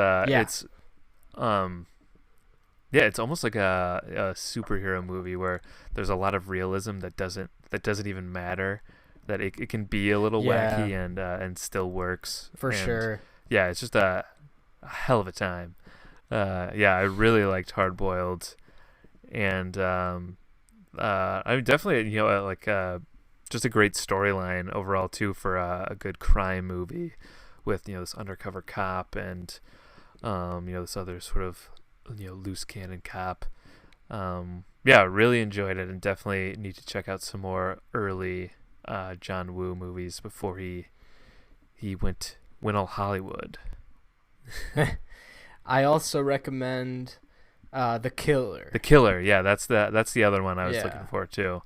almost like a superhero movie where there's a lot of realism that doesn't even matter, that it can be a little wacky and still works for sure. Yeah, it's just a hell of a time. I really liked Hard Boiled, and I definitely just a great storyline overall too for a good crime movie with this undercover cop and this other sort of loose cannon cop. Really enjoyed it, and definitely need to check out some more early John Woo movies before he went all Hollywood. I also recommend The Killer. The Killer, yeah, that's the other one I was looking for too.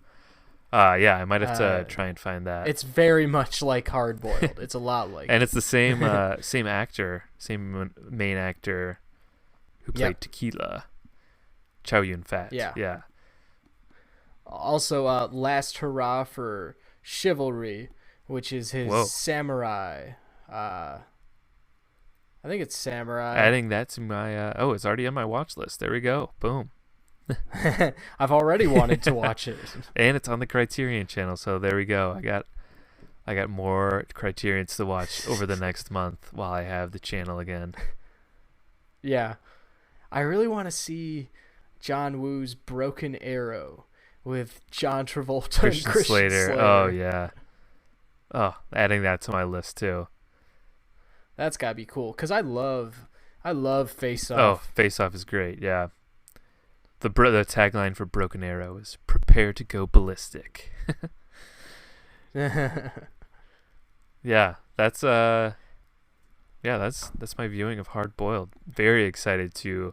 I might have to try and find that. It's very much like Hard Boiled. It's a lot like. And it's the same same main actor who played Tequila, Chow Yun-fat. Yeah. Also, Last Hurrah for Chivalry, which is his samurai. I think it's samurai. Adding that to my it's already on my watch list. There we go. Boom. I've already wanted to watch it. And it's on the Criterion channel, so there we go. I got more Criterions to watch over the next month while I have the channel again. Yeah. I really want to see John Woo's Broken Arrow with John Travolta and Christian Slater. Oh yeah. Oh, adding that to my list too. That's gotta be cool, because I love Face Off. Oh, Face Off is great. Yeah. The tagline for Broken Arrow is "Prepare to go ballistic." Yeah, that's my viewing of Hard Boiled. Very excited to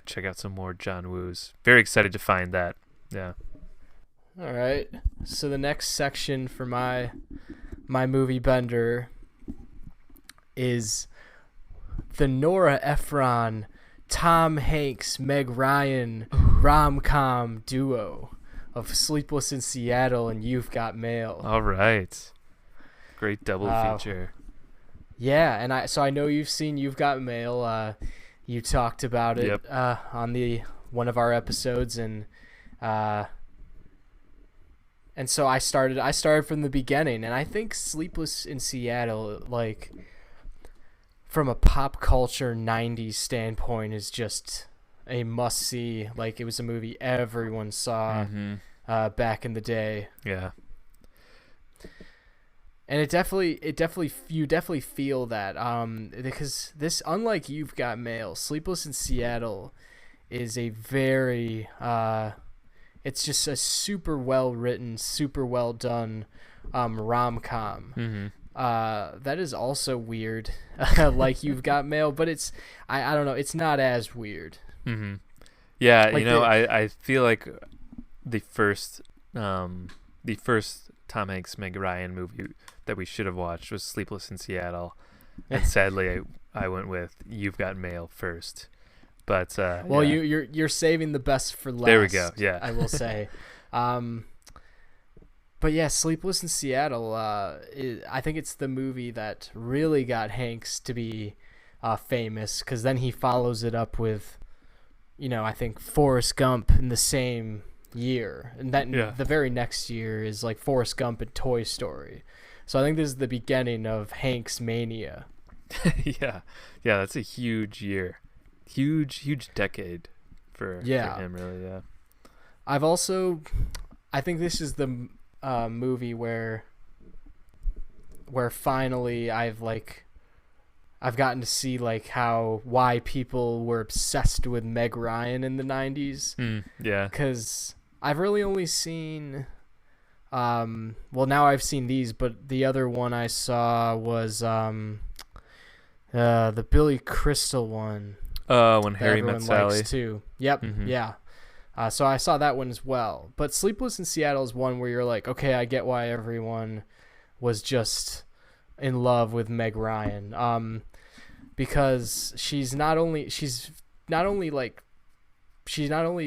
check out some more John Woo's. Very excited to find that. Yeah. All right. So the next section for my movie bender is the Nora Ephron, Tom Hanks, Meg Ryan rom-com duo of Sleepless in Seattle and You've Got Mail. All right. Great double feature. Yeah, and I know you've seen You've Got Mail. You talked about it on one of our episodes, and so I started from the beginning, and I think Sleepless in Seattle, like, from a pop culture 90s standpoint, is just a must-see. Like, it was a movie everyone saw back in the day. Yeah. And you definitely feel that, because this, unlike You've Got Mail, Sleepless in Seattle is a very, it's just a super well written, super well done rom-com. That is also weird. Like You've Got Mail, but it's I don't know. It's not as weird. Mm-hmm. Yeah, Like I feel like the first Tom Hanks Meg Ryan movie that we should have watched was Sleepless in Seattle, and sadly I went with You've Got Mail first. But well, you're saving the best for last. There we go. Yeah, I will say. But yeah, Sleepless in Seattle. I think it's the movie that really got Hanks to be famous, because then he follows it up with, I think Forrest Gump in the same year, and then the very next year is like Forrest Gump and Toy Story. So I think this is the beginning of Hanks mania. yeah, that's a huge year, huge decade for him, really. Yeah. I think this is the movie where finally I've gotten to see like why people were obsessed with Meg Ryan in the 90s. Yeah. Because I've really only seen now I've seen these, but the other one I saw was the Billy Crystal one. When Harry Met Sally. Too. Yep. Mm-hmm. Yeah. So I saw that one as well. But Sleepless in Seattle is one where you're like, okay, I get why everyone was just in love with Meg Ryan. Because she not only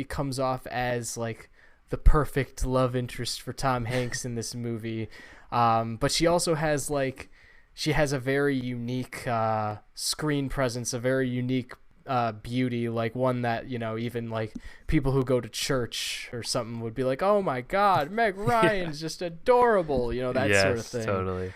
comes off as like the perfect love interest for Tom Hanks in this movie, but she also has a very unique screen presence, a very unique beauty, like one that even like people who go to church or something would be like, oh my god, Meg Ryan's just adorable, that sort of thing. Totally.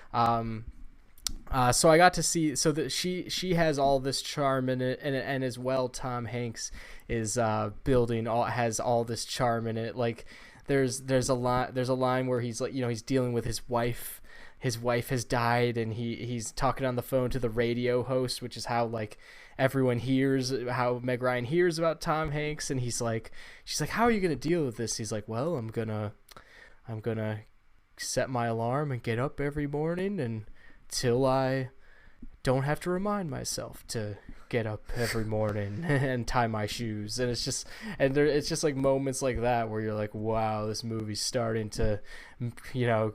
So I got to see that she has all this charm in it, and as well Tom Hanks is has all this charm in it. Like there's a line where he's like, he's dealing with his wife. His wife has died, and he's talking on the phone to the radio host, which is how like everyone hears, how Meg Ryan hears about Tom Hanks. And she's like, how are you gonna deal with this? He's like, well, I'm gonna set my alarm and get up every morning until I don't have to remind myself to get up every morning and tie my shoes. And it's just like moments like that where you're like, wow, this movie's starting to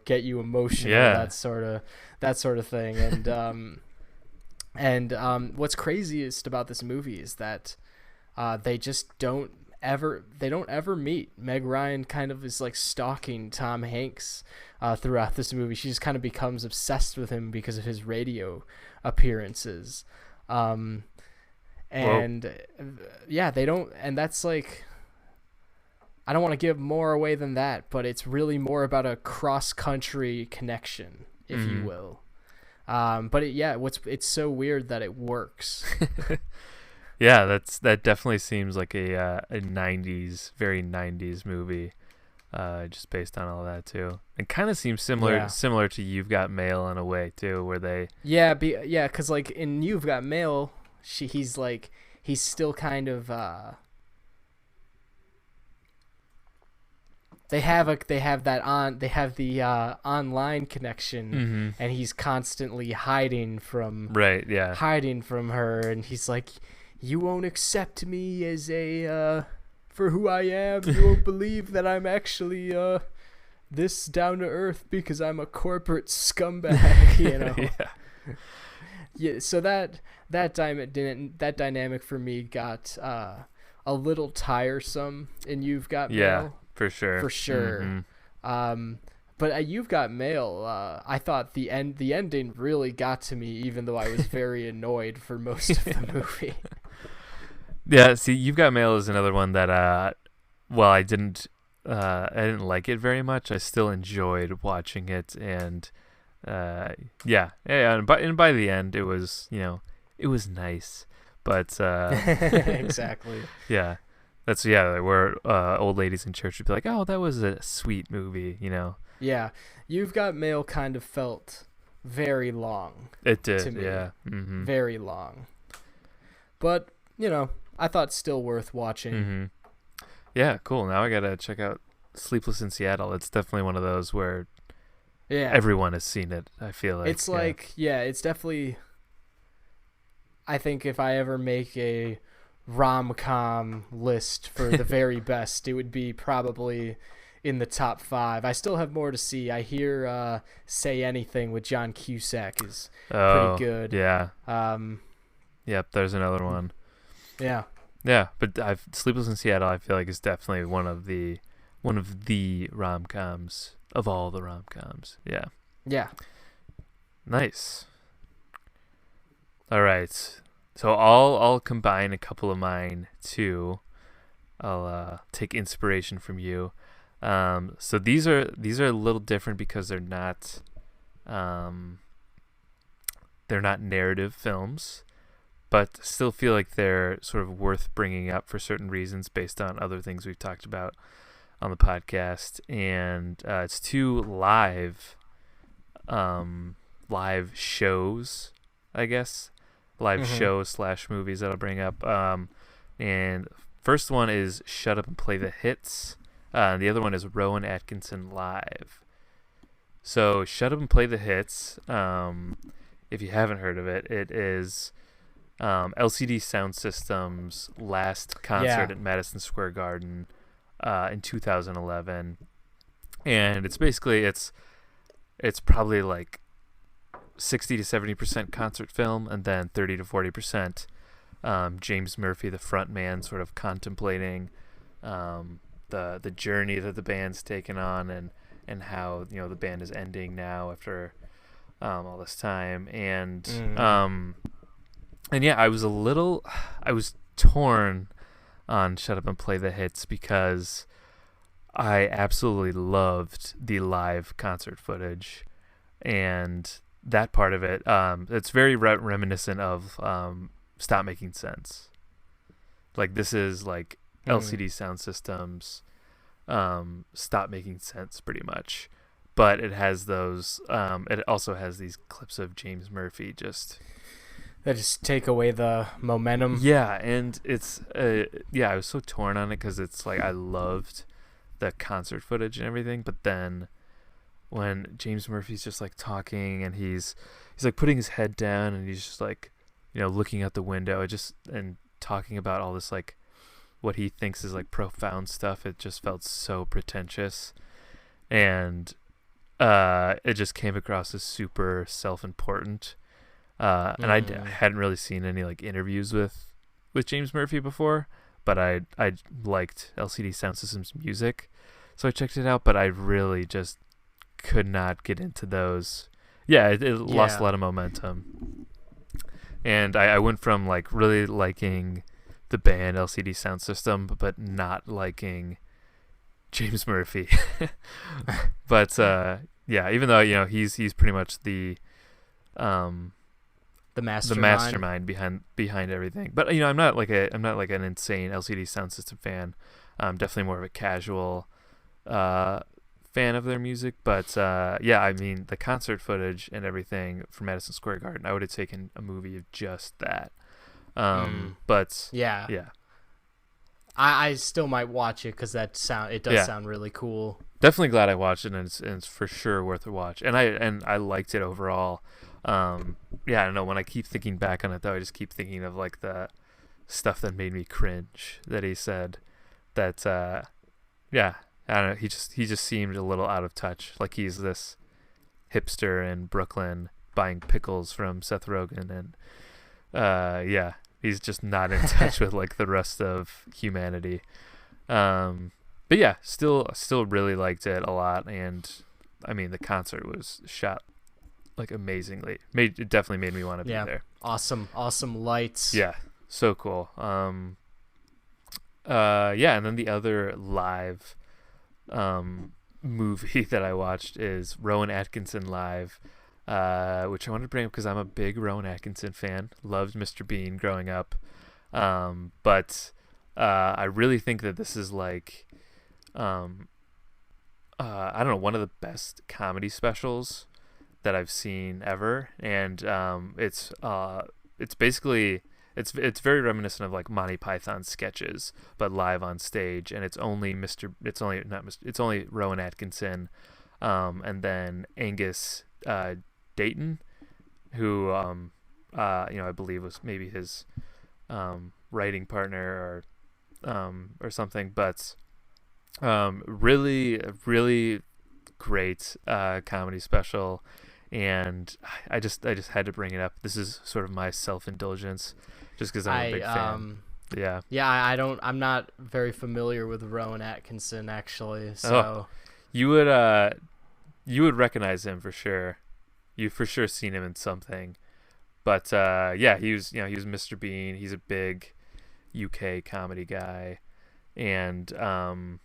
get you emotional. That sort of thing. And what's craziest about this movie is that they don't ever meet. Meg Ryan kind of is like stalking Tom Hanks throughout this movie. She just kind of becomes obsessed with him because of his radio appearances. They don't, and that's like, I don't want to give more away than that, but it's really more about a cross-country connection, if you will. But it's so weird that it works. Yeah, that definitely seems like a 90s, very 90s movie, just based on all that too. It kind of seems similar to You've Got Mail in a way too, where they because like in You've Got Mail, he's still kind of they have the online connection, and he's constantly hiding from her, and he's like, you won't accept me as for who I am. You won't believe that I'm actually this down to earth because I'm a corporate scumbag, Yeah. So that dynamic for me got a little tiresome in You've Got Mail. Yeah, for sure. Mm-hmm. But You've Got Mail, I thought the ending really got to me, even though I was very annoyed for most of the movie. Yeah, see, You've Got Mail is another one that, I didn't like it very much. I still enjoyed watching it, and and by the end, it was nice, but exactly. Yeah, that's where old ladies in church would be like, oh, that was a sweet movie, Yeah, You've Got Mail kind of felt very long. It did, to me. Yeah. Mm-hmm. Very long. But, I thought still worth watching. Mm-hmm. Yeah, cool. Now I gotta check out Sleepless in Seattle. It's definitely one of those where Yeah. everyone has seen it. I feel like It's like, yeah, it's definitely. I think if I ever make a rom-com list for the very best, it would be probably in the top 5. I still have more to see. I hear Say Anything with John Cusack is pretty good. Yeah. Um, Yep. There's another one. yeah. Yeah, but Sleepless in Seattle, I feel like, is definitely one of the rom-coms of all the rom-coms. Yeah. Yeah. Nice. All right. So I'll combine a couple of mine too. I'll take inspiration from you. So these are a little different because they're not narrative films, but still feel like they're sort of worth bringing up for certain reasons based on other things we've talked about on the podcast. And it's 2 live shows, I guess. Live shows / movies that I'll bring up. And first one is Shut Up and Play the Hits. The other one is Rowan Atkinson Live. So Shut Up and Play the Hits, if you haven't heard of it, it is LCD Sound System's last concert at Madison Square Garden in 2011. And it's basically, it's probably like 60 to 70% concert film, and then 30 to 40% James Murphy, the front man, sort of contemplating the journey that the band's taken on, and how the band is ending now after all this time. And yeah, I was torn on Shut Up and Play the Hits because I absolutely loved the live concert footage, and that part of it, it's very reminiscent of Stop Making Sense. Like, this is like LCD Sound System's Stop Making Sense, pretty much. But it has those, it also has these clips of James Murphy that just take away the momentum. Yeah, and it's, I was so torn on it because it's like I loved the concert footage and everything, but then when James Murphy's just like talking and he's like putting his head down and he's just like, looking out the window, and talking about all this, like, what he thinks is like profound stuff, it just felt so pretentious, and it just came across as super self-important. And I hadn't really seen any like interviews with James Murphy before, but I liked LCD Sound System's music, so I checked it out, but I really just could not get into those. It lost a lot of momentum, and I went from like really liking the band LCD Sound System but not liking James Murphy. But even though he's pretty much the mastermind behind everything, but I'm not like an insane LCD Sound System fan. I'm definitely more of a casual fan of their music, but I mean, the concert footage and everything from Madison Square Garden, I would have taken a movie of just that. But I still might watch it because it does sound really cool. Definitely glad I watched it, and it's for sure worth a watch. And I liked it overall. I don't know, when I keep thinking back on it though, I just keep thinking of like the stuff that made me cringe that he said. That I don't know, he just seemed a little out of touch, like he's this hipster in Brooklyn buying pickles from Seth Rogen, and he's just not in touch with like the rest of humanity. But yeah, still really liked it a lot, and I mean, the concert was shot like amazingly. It definitely made me want to be there. Awesome lights. Yeah, so cool. And then the other live movie that I watched is Rowan Atkinson Live, which I wanted to bring up because I'm a big Rowan Atkinson fan. Loved Mr. Bean growing up, but I really think that this is like, I don't know, one of the best comedy specials that I've seen ever, and it's basically. It's very reminiscent of like Monty Python sketches, but live on stage, and it's only Rowan Atkinson and then Angus Dayton, who I believe was maybe his writing partner or something, but really great comedy special, and I just had to bring it up. This is sort of my self-indulgence, just because I'm a big fan. I'm not very familiar with Rowan Atkinson actually, so you would recognize him for sure. You've for sure seen him in something. But he was Mr. Bean. He's a big UK comedy guy, and and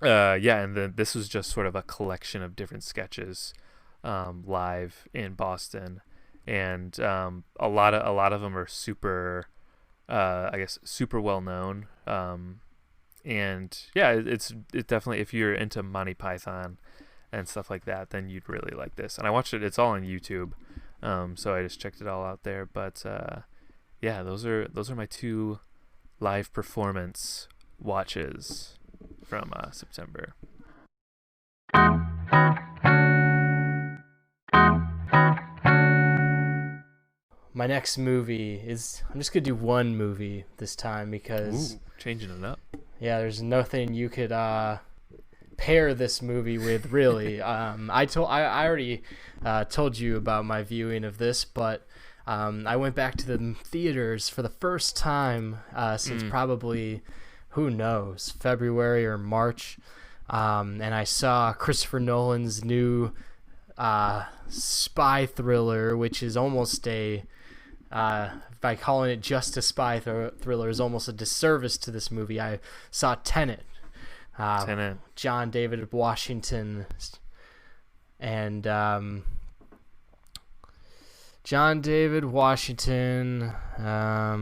then this was just sort of a collection of different sketches live in Boston, and a lot of them are super super well known, and it's definitely, if you're into Monty Python and stuff like that, then you'd really like this. And I watched it. It's all on YouTube. So I just checked it all out there. But those are my 2 live performance watches from September. My next movie is, I'm just gonna do one movie this time because changing it up. Yeah, there's nothing you could pair this movie with, really. I already told you about my viewing of this, but I went back to the theaters for the first time since probably, who knows, February or March, and I saw Christopher Nolan's new spy thriller, which is almost a by calling it just a spy thriller is almost a disservice to this movie. I saw Tenet. John David Washington and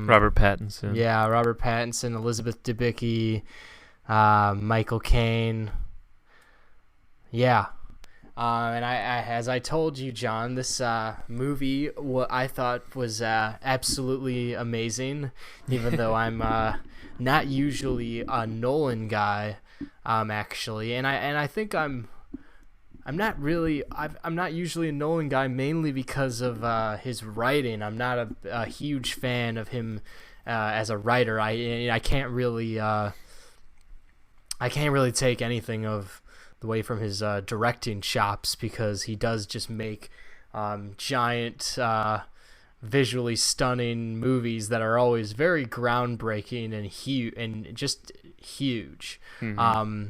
Robert Pattinson. Yeah, Robert Pattinson, Elizabeth Debicki, Michael Caine. Yeah. And I, as I told you, John, this movie, what I thought was absolutely amazing, even though I'm not usually a Nolan guy, actually, and I think I'm not usually a Nolan guy, mainly because of his writing. I'm not a huge fan of him as a writer. I can't really take anything of the way from his directing chops, because he does just make giant, visually stunning movies that are always very groundbreaking and just huge. Mm-hmm.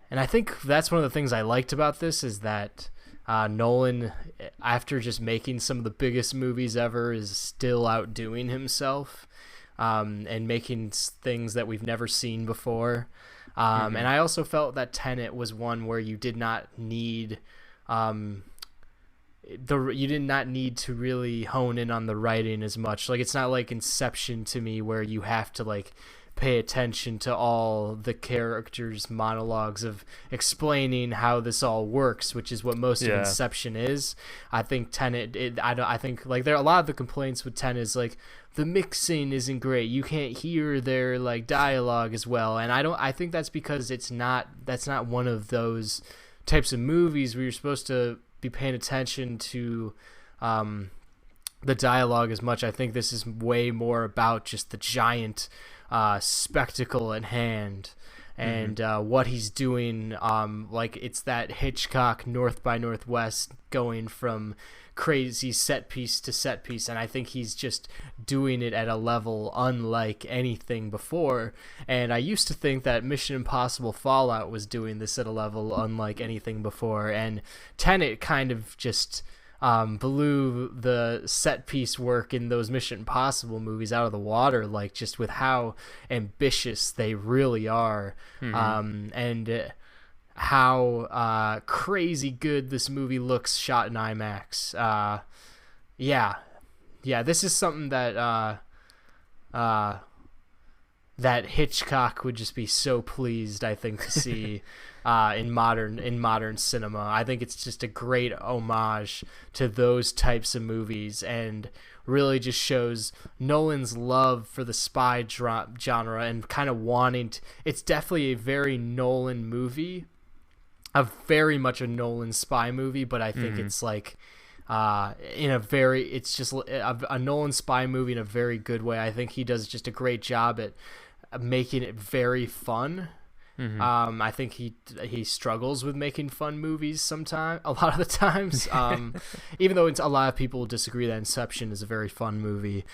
And I think that's one of the things I liked about this, is that Nolan, after just making some of the biggest movies ever, is still outdoing himself and making things that we've never seen before. And I also felt that Tenet was one where you did not need to really hone in on the writing as much. Like, it's not like Inception to me, where you have to like pay attention to all the characters' monologues of explaining how this all works, which is what most of Inception is. I think Tenet, I think like there are a lot of the complaints with Tenet is like the mixing isn't great. You can't hear their like dialogue as well, and I think that's because that's not one of those types of movies where you're supposed to be paying attention to the dialogue as much. I think this is way more about just the giant spectacle at hand and what he's doing. Like, it's that Hitchcock North by Northwest, going from crazy set piece to set piece, and I think he's just doing it at a level unlike anything before. And I used to think that Mission Impossible Fallout was doing this at a level unlike anything before, and Tenet kind of just blew the set piece work in those Mission Impossible movies out of the water, like just with how ambitious they really are, and how crazy good this movie looks shot in IMAX. This is something that that Hitchcock would just be so pleased, I think, to see in modern cinema. I think it's just a great homage to those types of movies, and really just shows Nolan's love for the spy genre and kind of wanting to, it's definitely a very Nolan movie. very much a Nolan spy movie, but I think it's like it's just a Nolan spy movie in a very good way. I think he does just a great job at making it very fun. I think he struggles with making fun movies a lot of the times. Even though a lot of people disagree that Inception is a very fun movie.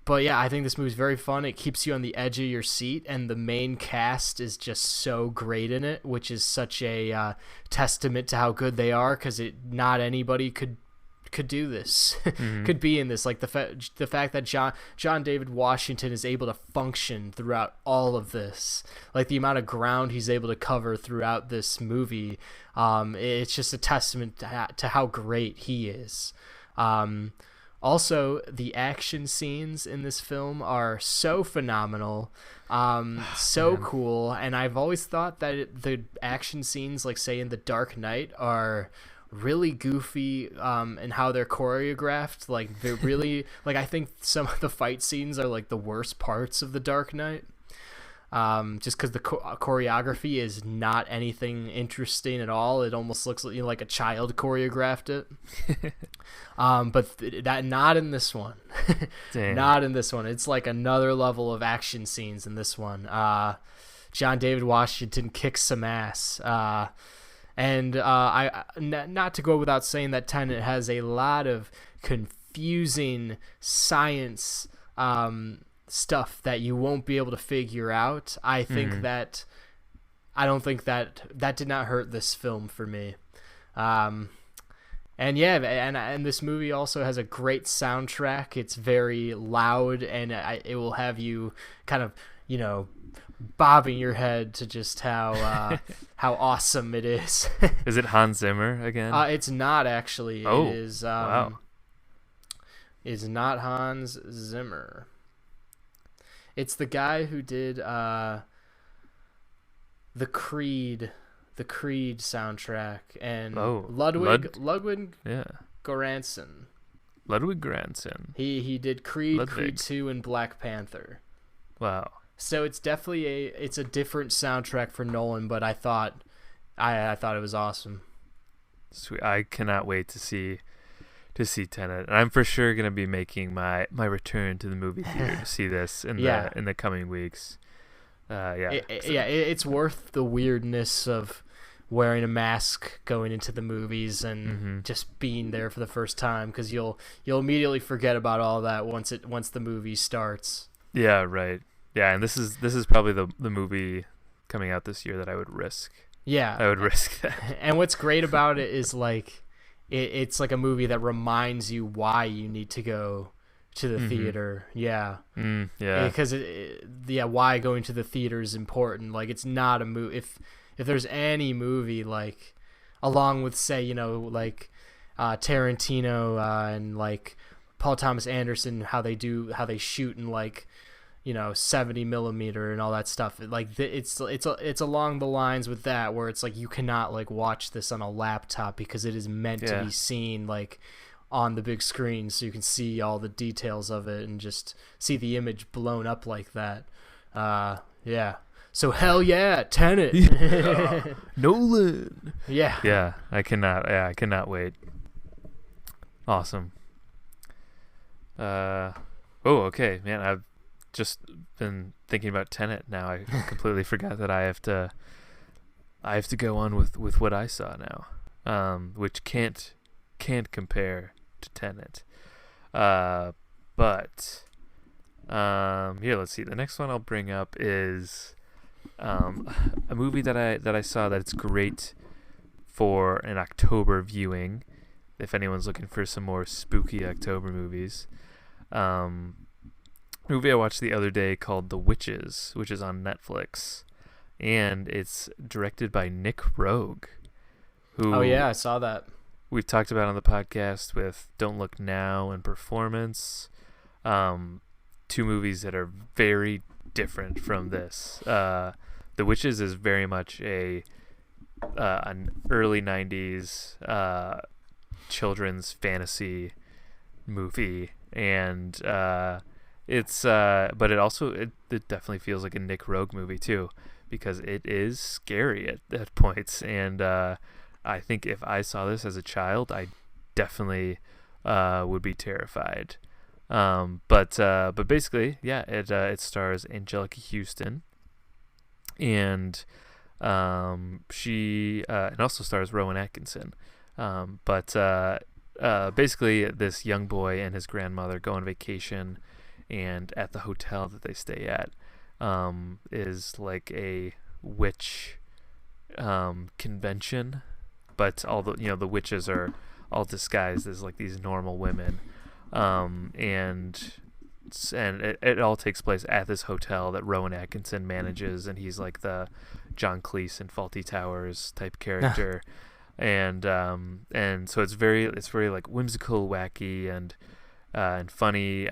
But yeah, I think this movie's very fun. It keeps you on the edge of your seat, and the main cast is just so great in it, which is such a testament to how good they are, because not anybody could do this, could be in this. Like the fact that John David Washington is able to function throughout all of this, like the amount of ground he's able to cover throughout this movie, it's just a testament to how great he is. Also, the action scenes in this film are so phenomenal, so cool, and I've always thought that the action scenes, like say in The Dark Knight, are really goofy in how they're choreographed. Like they're really like, I think some of the fight scenes are like the worst parts of The Dark Knight. Just because the choreography is not anything interesting at all. It almost looks like a child choreographed it. But that not in this one. Not in this one. It's like another level of action scenes in this one. John David Washington kicks some ass. And not to go without saying that Tenet has a lot of confusing science stuff that you won't be able to figure out. I don't think that did not hurt this film for me. And yeah, and this movie also has a great soundtrack. It's very loud, and it will have you kind of, bobbing your head to just how awesome it is. Is it Hans Zimmer again? It's not actually. Oh, it is. Wow. It's not Hans Zimmer. It's the guy who did the Creed soundtrack, and Ludwig Göransson. Ludwig Göransson. He did Creed 2, and Black Panther. Wow. So it's definitely it's a different soundtrack for Nolan, but I thought it was awesome. Sweet. I cannot wait to see Tenet, and I'm for sure gonna be making my return to the movie theater to see this in the coming weeks. It's worth the weirdness of wearing a mask going into the movies and just being there for the first time, because you'll immediately forget about all that once the movie starts. Yeah, right. Yeah, and this is probably the movie coming out this year that I would risk. Yeah, I would risk that. And what's great about it is like it's like a movie that reminds you why you need to go to the theater. Yeah. Yeah. Because why going to the theater is important. Like, it's not a movie. If there's any movie, like, along with, say, like Tarantino and like Paul Thomas Anderson, how they shoot in like 70 millimeter and all that stuff. Like it's along the lines with that, where it's like you cannot like watch this on a laptop, because it is meant to be seen like on the big screen, so you can see all the details of it and just see the image blown up like that. Yeah. So hell yeah, Tenet. Nolan. Yeah. Yeah, I cannot wait. Awesome. Okay, man, I've just been thinking about Tenet now. I completely forgot that I have to go on with what I saw now, which can't compare to Tenet. But here, let's see. The next one I'll bring up is a movie that I saw that's great for an October viewing, if anyone's looking for some more spooky October movies. Movie I watched the other day called The Witches, which is on Netflix, and it's directed by Nick Rogue, who I saw that we've talked about on the podcast with Don't Look Now and Performance, two movies that are very different from this. The Witches is very much an early 90s children's fantasy movie, and it's but it definitely feels like a Nick Rogue movie too, because it is scary at points. And I think if I saw this as a child, I definitely would be terrified. But basically, yeah, it stars Angelica Houston, and she and also stars Rowan Atkinson. Basically, this young boy and his grandmother go on vacation, and at the hotel that they stay at is like a witch convention, but all the witches are all disguised as like these normal women, and it all takes place at this hotel that Rowan Atkinson manages, and he's like the John Cleese in Fawlty Towers type character. And so it's very like whimsical, wacky, and funny.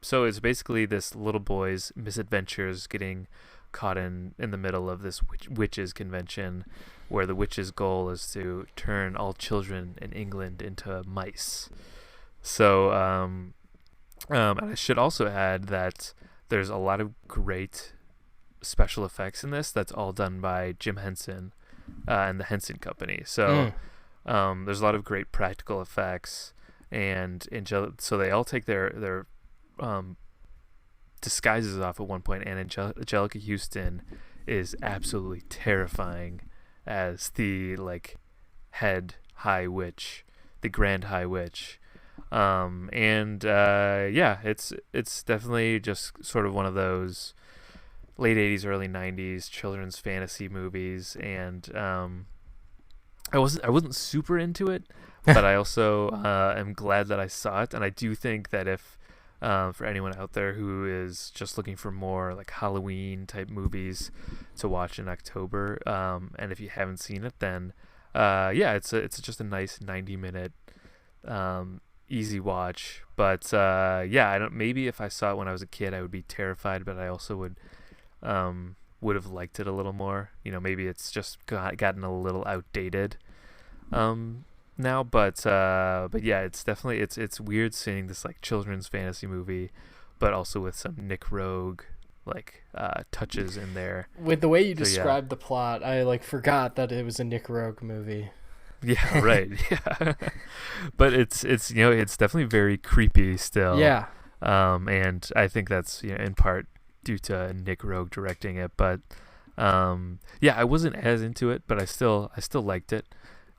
So it's basically this little boy's misadventures getting caught in the middle of this witches convention, where the witch's goal is to turn all children in England into mice. So and I should also add that there's a lot of great special effects in this. That's all done by Jim Henson and the Henson Company. So there's a lot of great practical effects, and so they all take their disguises off at one point, and Angelica Houston is absolutely terrifying as the like head high witch, the grand high witch. It's definitely just sort of one of those late 80s, early 90s children's fantasy movies, and I wasn't super into it, but I also am glad that I saw it. And I do think that if for anyone out there who is just looking for more like Halloween type movies to watch in October, and if you haven't seen it, then it's just a nice 90-minute easy watch. But maybe if I saw it when I was a kid, I would be terrified, but I also would have liked it a little more. Maybe it's just gotten a little outdated now, but yeah, it's definitely it's weird seeing this like children's fantasy movie, but also with some Nick Rogue like touches in there. With the way you described the plot, I like forgot that it was a Nick Rogue movie. Yeah, right. Yeah, but it's definitely very creepy still. Yeah. And I think that's in part due to Nick Rogue directing it, but I wasn't as into it, but I still liked it.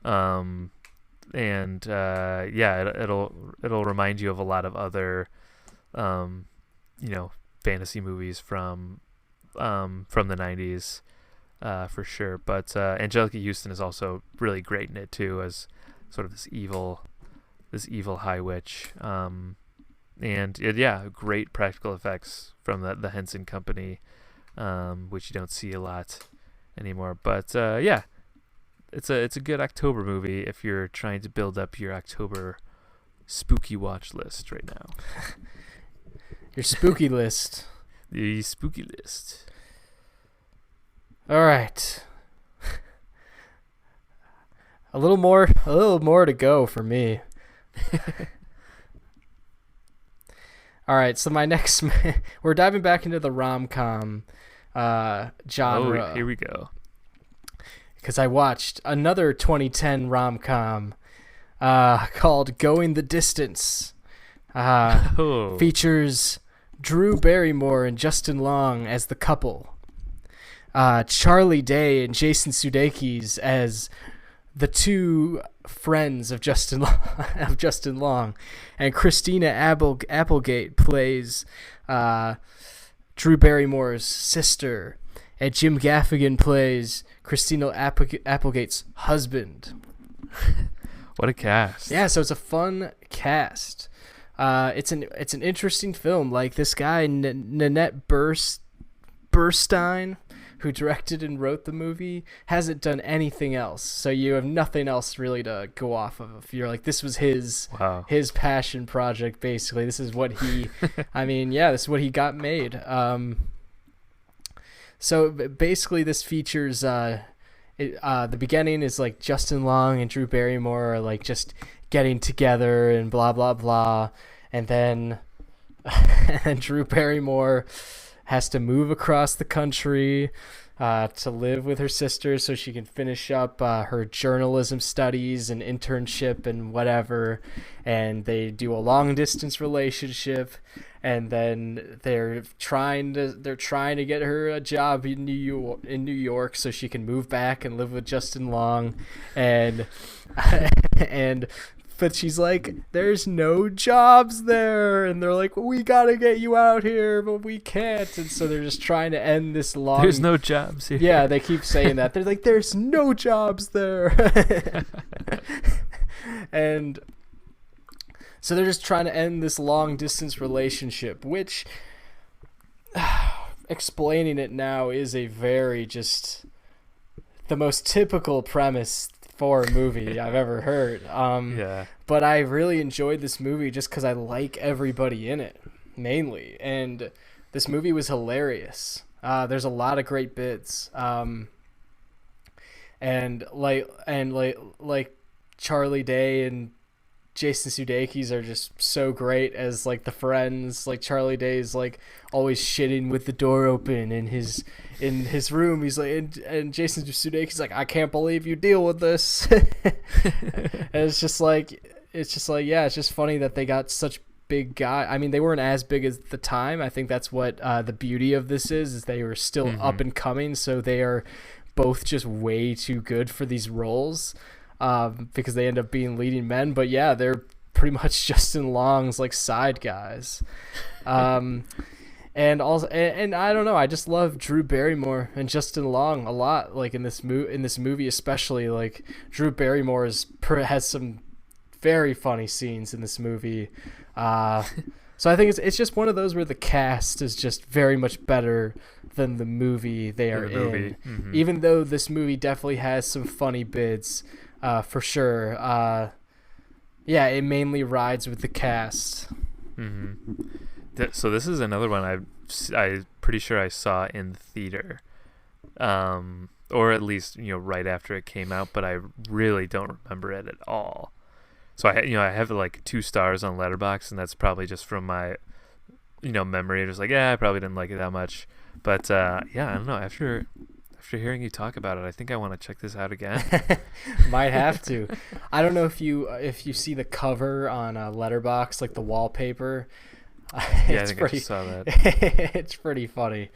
It'll remind you of a lot of other fantasy movies from the 90s, for sure. But Angelica Houston is also really great in it too, as sort of this evil high witch. Great practical effects from the Henson Company, which you don't see a lot anymore. But it's a good October movie if you're trying to build up your October spooky watch list right now. Your spooky list. The spooky list. All right. A little more to go for me. All right, so my next we're diving back into the rom-com genre. Oh, here we go. Because I watched another 2010 rom-com called Going the Distance. Features Drew Barrymore and Justin Long as the couple. Charlie Day and Jason Sudeikis as the two friends of Justin Long, and Christina Applegate plays Drew Barrymore's sister, and Jim Gaffigan plays Christina Applegate's husband. What a cast! Yeah, so it's a fun cast. It's an interesting film. Like this guy Nanette Burstein, who directed and wrote the movie, hasn't done anything else. So you have nothing else really to go off of. If you're like, this was his passion project, basically. This is what he, this is what he got made. So basically this features, the beginning is like Justin Long and Drew Barrymore are like just getting together and blah, blah, blah. And then Drew Barrymore has to move across the country to live with her sister so she can finish up her journalism studies and internship and whatever. And they do a long distance relationship, and then they're trying to get her a job in New York so she can move back and live with Justin Long. And but she's like, there's no jobs there, and they're like, we gotta get you out here, but we can't. And so they're just trying to end this long. There's no jobs here. Yeah, they keep saying that. They're like, there's no jobs there. And so they're just trying to end this long distance relationship, which explaining it now is a very just the most typical premise for a movie I've ever heard. Yeah. But I really enjoyed this movie just because I like everybody in it, mainly. And this movie was hilarious. There's a lot of great bits. And Charlie Day and Jason Sudeikis are just so great as like the friends. Like Charlie Day's like always shitting with the door open in his room. He's like, and Jason Sudeikis like, I can't believe you deal with this. And it's just like, yeah, it's just funny that they got such big guy. I mean, they weren't as big as the time. I think that's what the beauty of this is they were still up and coming. So they are both just way too good for these roles. Because they end up being leading men, but yeah, they're pretty much Justin Long's like side guys. And also, and I don't know, I just love Drew Barrymore and Justin Long a lot. Like in this movie, especially, like Drew Barrymore has some very funny scenes in this movie. So I think it's just one of those where the cast is just very much better than the movie they are in. Mm-hmm. Even though this movie definitely has some funny bits. For sure. Yeah, it mainly rides with the cast. Mm-hmm. So this is another one I'm pretty sure I saw in theater, or at least right after it came out, but I really don't remember it at all. So I have like 2 stars on Letterboxd, and that's probably just from my memory. Just like, I probably didn't like it that much, but yeah, I don't know. After hearing you talk about it, I think I want to check this out again. Might have to. I don't know if you see the cover on Letterboxd, like the wallpaper. Yeah, I think I just saw that. It's pretty funny.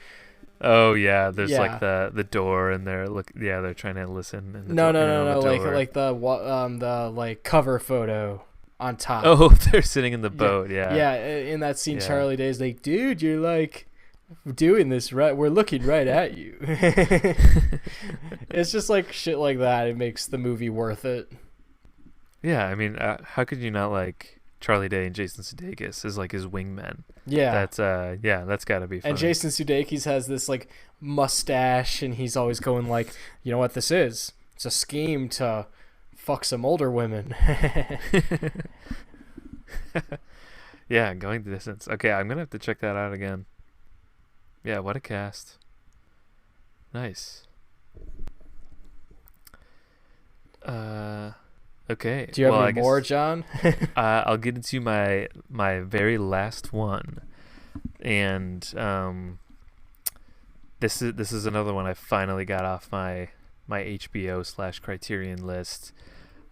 Oh yeah, there's like the door, and they're trying to listen. In the no, like the like cover photo on top. Oh, they're sitting in the boat. Yeah. In that scene, Charlie Day's like, dude, you're like doing this right, we're looking right at you. It's just like shit like that. It makes the movie worth it. Yeah, I mean, how could you not like Charlie Day and Jason Sudeikis as like his wingmen? Yeah, that's gotta be funny. And Jason Sudeikis has this like mustache, and he's always going like, you know what this is? It's a scheme to fuck some older women. Yeah, going the distance. Okay, I'm gonna have to check that out again. Yeah, what a cast. Nice. Okay. Do you have any more, John? I'll get into my very last one, and this is another one I finally got off my HBO/Criterion list,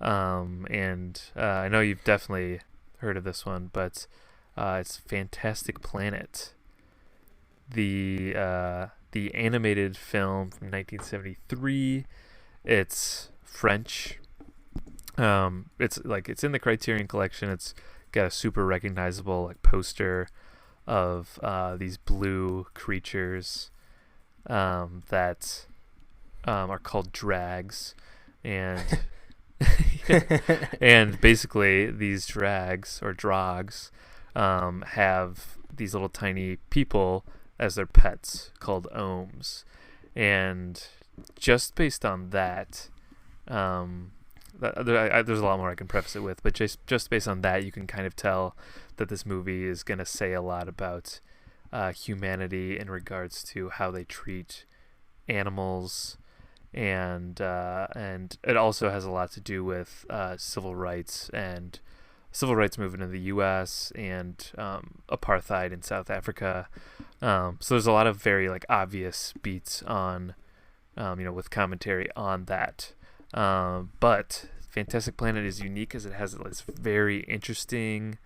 and I know you've definitely heard of this one, but it's Fantastic Planet. The animated film from 1973. It's French. It's in the Criterion Collection. It's got a super recognizable like poster of these blue creatures that are called drags, and and basically these drags or drogs have these little tiny people as their pets called ohms, and just based on that, there's a lot more I can preface it with, but just based on that, you can kind of tell that this movie is going to say a lot about humanity in regards to how they treat animals, and it also has a lot to do with civil rights and civil rights movement in the U.S. and apartheid in South Africa. So there's a lot of very like obvious beats on, with commentary on that. But Fantastic Planet is unique as it has this very interesting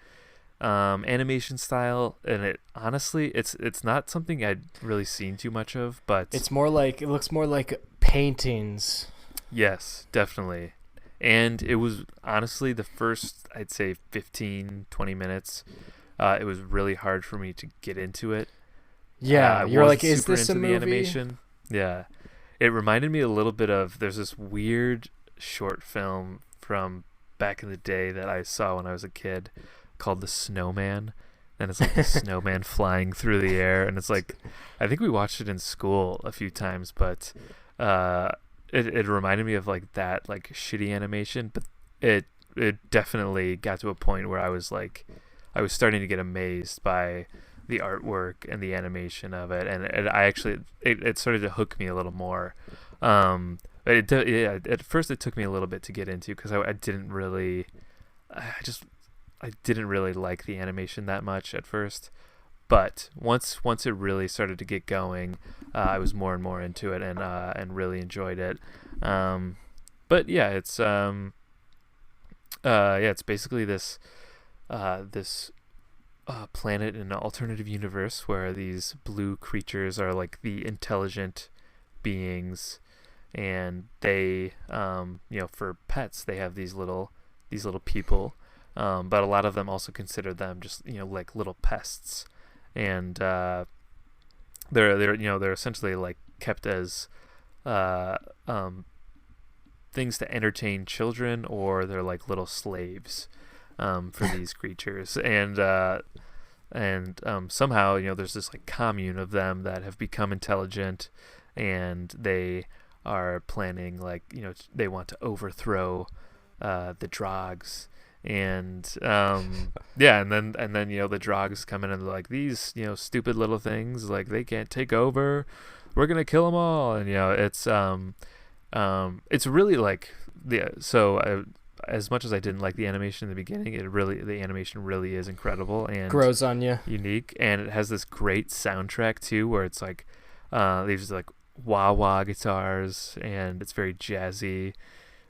animation style, and it honestly it's not something I'd really seen too much of, but it looks more like paintings. Yes, definitely. And it was honestly the first, I'd say 15-20 minutes, it was really hard for me to get into it. Yeah, you're like, is this a movie? Animation. Yeah, it reminded me a little bit of, there's this weird short film from back in the day that I saw when I was a kid called The Snowman, and it's like the snowman flying through the air, and it's like, I think we watched it in school a few times, but it reminded me of like that like shitty animation, but it definitely got to a point where I was starting to get amazed by the artwork and the animation of it, and it started to hook me a little more. But at first it took me a little bit to get into, because I didn't really like the animation that much at first. But once it really started to get going, I was more and more into it, and really enjoyed it. But yeah, it's it's basically this planet in an alternative universe where these blue creatures are like the intelligent beings, and they for pets they have these little people, but a lot of them also consider them just like little pests, and they're essentially like kept as things to entertain children, or they're like little slaves for these creatures, and somehow there's this like commune of them that have become intelligent, and they are planning they want to overthrow the Drogs. And and then the Drogs come in and they're like, these stupid little things, like they can't take over, we're gonna kill them all. And it's really like as much as I didn't like the animation in the beginning, the animation really is incredible and grows on you, unique, and it has this great soundtrack too, where it's like these like wah wah guitars, and it's very jazzy.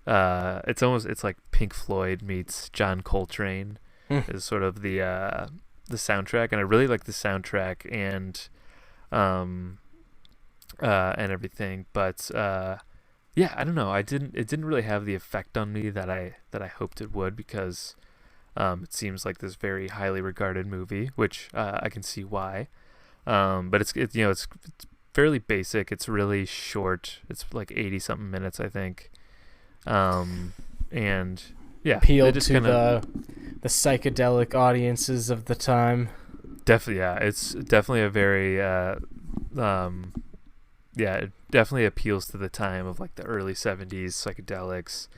It's like Pink Floyd meets John Coltrane is sort of the soundtrack, and I really like the soundtrack and everything, but I don't know, it didn't really have the effect on me that I hoped it would, because it seems like this very highly regarded movie, which I can see why, but it's fairly basic. It's really short. It's like 80 something minutes, I think. And yeah, appealed to the psychedelic audiences of the time. Definitely, yeah. It's definitely a very it definitely appeals to the time of like the early 70s psychedelics.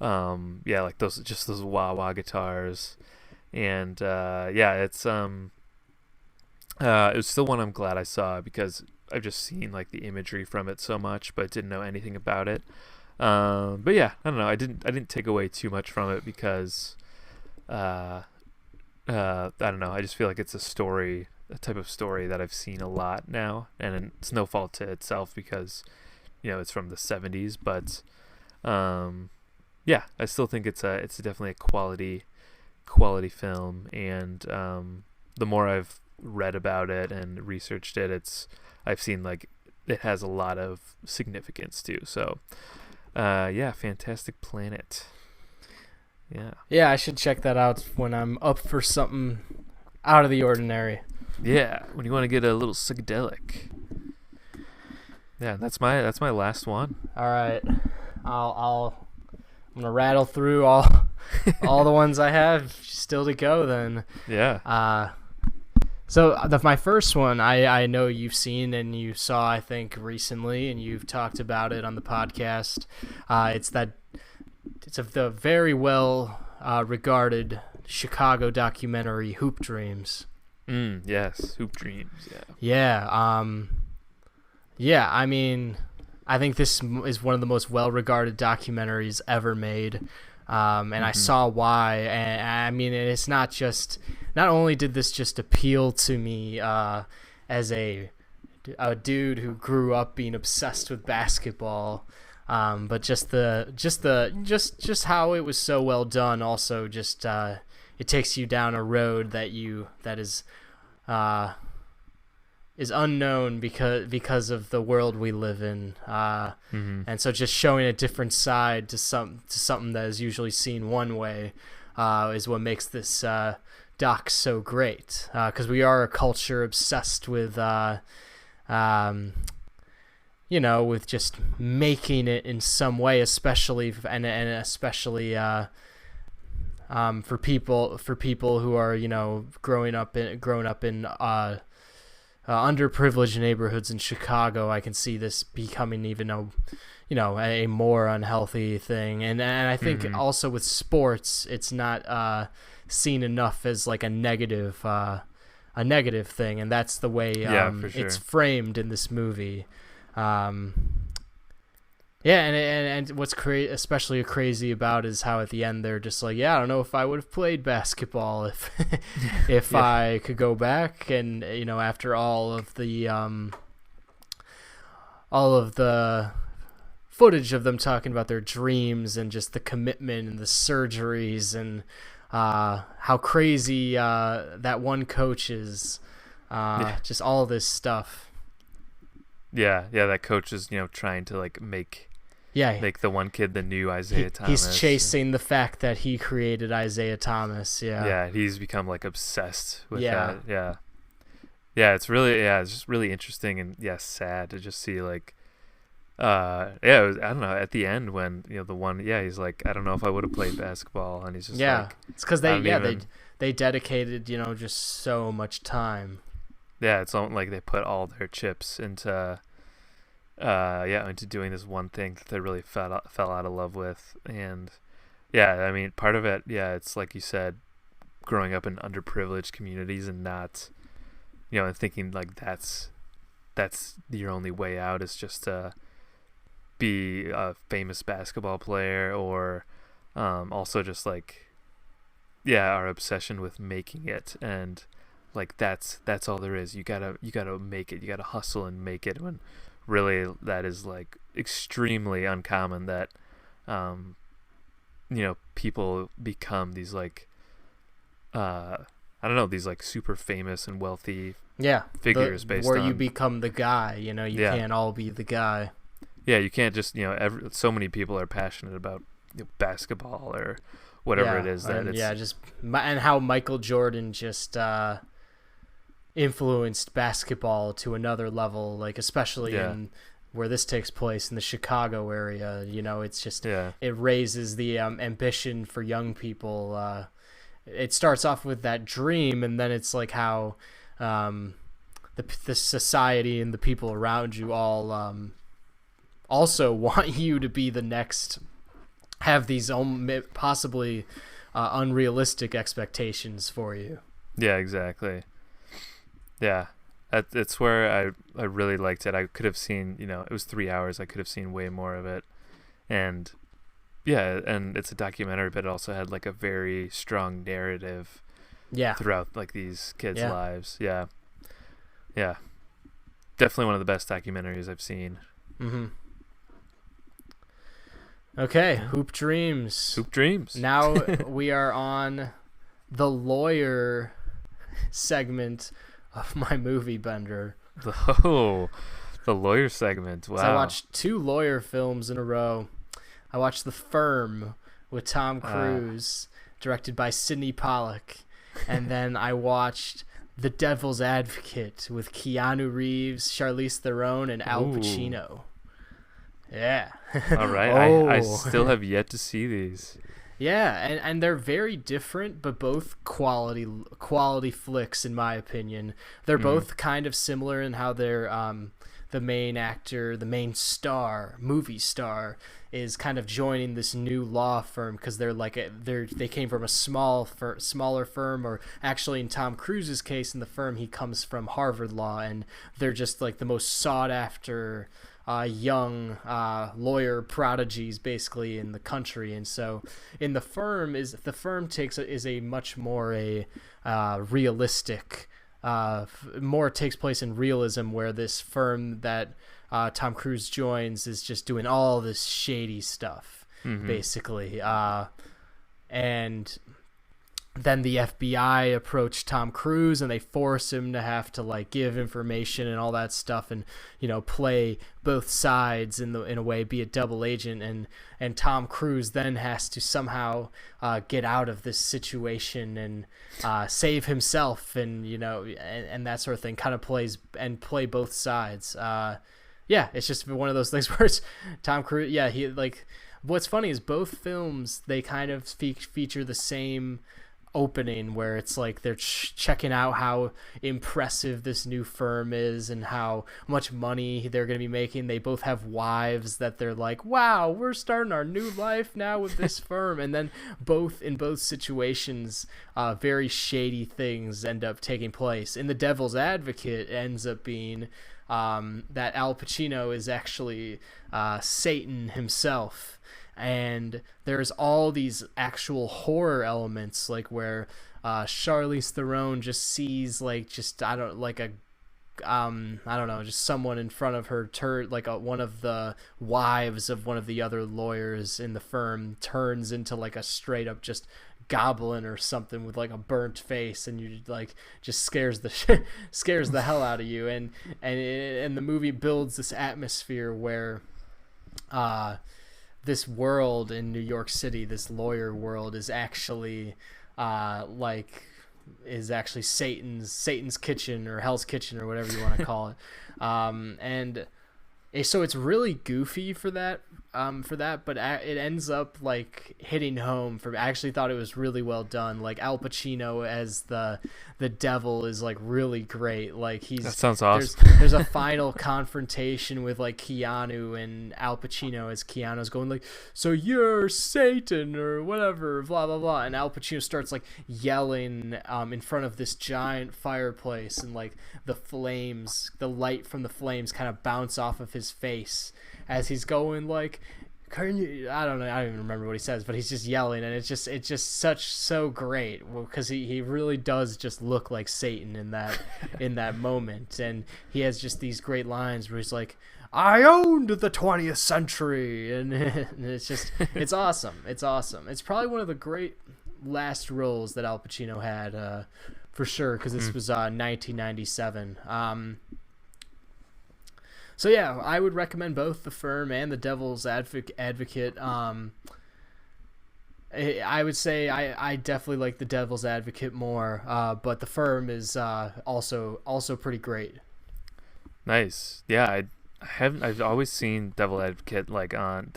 Like those wah wah guitars, and it's it was still one I'm glad I saw, because I've just seen like the imagery from it so much, but didn't know anything about it. But yeah, I don't know. I didn't take away too much from it, because I don't know. I just feel like it's a type of story that I've seen a lot now, and it's no fault to itself, because it's from the 70s. But I still think it's definitely a quality film, and the more I've read about it and researched it, I've seen like it has a lot of significance too. So Fantastic Planet. Yeah, I should check that out when I'm up for something out of the ordinary. Yeah, when you want to get a little psychedelic. Yeah, that's my last one. All right, I'm gonna rattle through all the ones I have still to go then. Yeah. So my first one, I know you've seen and you saw, I think, recently, and you've talked about it on the podcast. It's the very well regarded Chicago documentary Hoop Dreams. Yes, Hoop Dreams. Yeah. I mean, I think this is one of the most well regarded documentaries ever made. And I saw why. And I mean, it's not only did this just appeal to me as a dude who grew up being obsessed with basketball, but just how it was so well done. Also, just it takes you down a road that is unknown because of the world we live in, and so just showing a different side to something that is usually seen one way is what makes this doc so great, because we are a culture obsessed with with just making it in some way, especially for people who are growing up in underprivileged neighborhoods in Chicago. I can see this becoming even a more unhealthy thing, and I think also with sports, it's not seen enough as like a negative thing, and that's the way for sure. it's framed in this movie. And what's especially crazy about is how at the end they're just like, I don't know if I would have played basketball if I could go back, and after all of the footage of them talking about their dreams and just the commitment and the surgeries and how crazy that one coach is, just all this stuff. That coach is trying to like make the one kid the new Isaiah Thomas. He's chasing the fact that he created Isaiah Thomas. He's become like obsessed with that. It's just really interesting and sad to just see like it was, I don't know, at the end when the one he's like, I don't know if I would have played basketball, and he's just like, it's because they dedicated just so much time. It's almost like they put all their chips into doing this one thing that they really fell out of love with. And I mean, part of it, it's like you said, growing up in underprivileged communities and not, and thinking like that's your only way out is just to be a famous basketball player, or also just like our obsession with making it, and like that's all there is. You gotta make it. You gotta hustle and make it. When really that is like extremely uncommon. That people become these like these like super famous and wealthy figures based where on you become the guy. You can't all be the guy. You can't just so many people are passionate about basketball or whatever it is that and how Michael Jordan just influenced basketball to another level, like especially in where this takes place in the Chicago area. It's just it raises the ambition for young people. It starts off with that dream, and then it's like how the society and the people around you all also want you to be the next, have these possibly unrealistic expectations for you. Yeah, exactly. It's where I really liked it. I could have seen, it was 3 hours. I could have seen way more of it. And and it's a documentary, but it also had like a very strong narrative throughout like these kids' lives. Definitely one of the best documentaries I've seen. Okay, Hoop Dreams. Now we are on the lawyer segment of my movie bender. The lawyer segment. Wow. So I watched 2 lawyer films in a row. I watched The Firm with Tom Cruise, directed by Sidney Pollack. And then I watched The Devil's Advocate with Keanu Reeves, Charlize Theron, and Al Pacino. Yeah. All right. I still have yet to see these. Yeah, and they're very different, but both quality flicks in my opinion. They're both kind of similar in how they're the main actor, the main movie star, is kind of joining this new law firm because they came from a smaller firm, or actually in Tom Cruise's case in The Firm, he comes from Harvard Law, and they're just like the most sought after young lawyer prodigies basically in the country. And so in the firm is a much more realistic, more takes place in realism, where this firm that Tom Cruise joins is just doing all this shady stuff, basically. And then the FBI approached Tom Cruise and they force him to have to like give information and all that stuff, and play both sides in a way, be a double agent, and Tom Cruise then has to somehow get out of this situation and save himself, and and that sort of thing, kind of play both sides. It's just one of those things where it's Tom Cruise. Yeah, he like. What's funny is both films, they kind of feature the same opening, where it's like they're checking out how impressive this new firm is and how much money they're going to be making. They both have wives that they're like, wow, we're starting our new life now with this firm. And then in both situations, very shady things end up taking place. In The Devil's Advocate, it ends up being that Al Pacino is actually Satan himself. And there's all these actual horror elements, like where Charlize Theron just sees just someone in front of her one of the wives of one of the other lawyers in the firm turns into like a straight up just goblin or something with like a burnt face, and you like just scares the hell out of you. And the movie builds this atmosphere where this world in New York City, this lawyer world, is actually Satan's kitchen, or Hell's Kitchen, or whatever you want to call it. And so it's really goofy for that, but it ends up like hitting home for me. I actually thought it was really well done. Like Al Pacino as the devil is like really great. Like that sounds awesome. There's a final confrontation with like Keanu, and Al Pacino as Keanu's going like, so you're Satan or whatever, blah blah blah, and Al Pacino starts like yelling in front of this giant fireplace, and like the light from the flames kind of bounce off of his face as he's going like, can you, I don't know, I don't even remember what he says, but he's just yelling, and it's just so great, because he really does just look like Satan in that moment. And he has just these great lines where he's like, I owned the 20th century, and it's awesome. It's probably one of the great last roles that Al Pacino had, for sure, because this was 1997. So yeah, I would recommend both The Firm and The Devil's Advocate. I would say I definitely like The Devil's Advocate more, but The Firm is also pretty great. Nice. Yeah, I've always seen Devil's Advocate on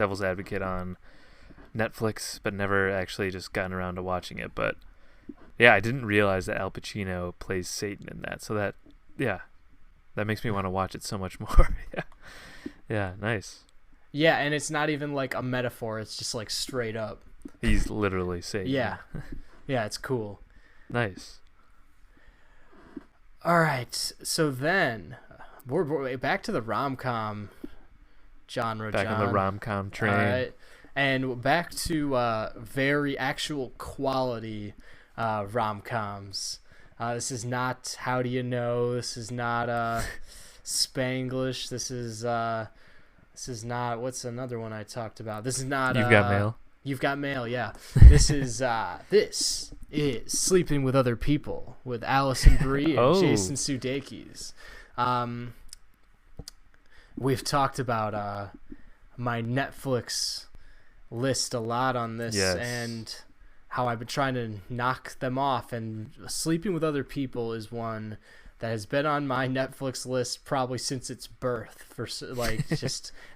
Netflix, but never actually just gotten around to watching it. But yeah, I didn't realize that Al Pacino plays Satan in that. So that makes me want to watch it so much more. Yeah, nice. Yeah, and it's not even like a metaphor. It's just like straight up. He's literally Satan. Yeah. Yeah, it's cool. Nice. All right, so then we're back to the rom-com genre, Back on the rom-com train. All right, and back to very actual quality rom-coms. This is not How Do You Know? This is not Spanglish. This is not, what's another one I talked about? This is not You've Got Mail. You've Got Mail, yeah. This is Sleeping with Other People with Alison Brie and Jason Sudeikis. We've talked about my Netflix list a lot on this, yes, and how I've been trying to knock them off, and Sleeping with Other People is one that has been on my Netflix list probably since its birth,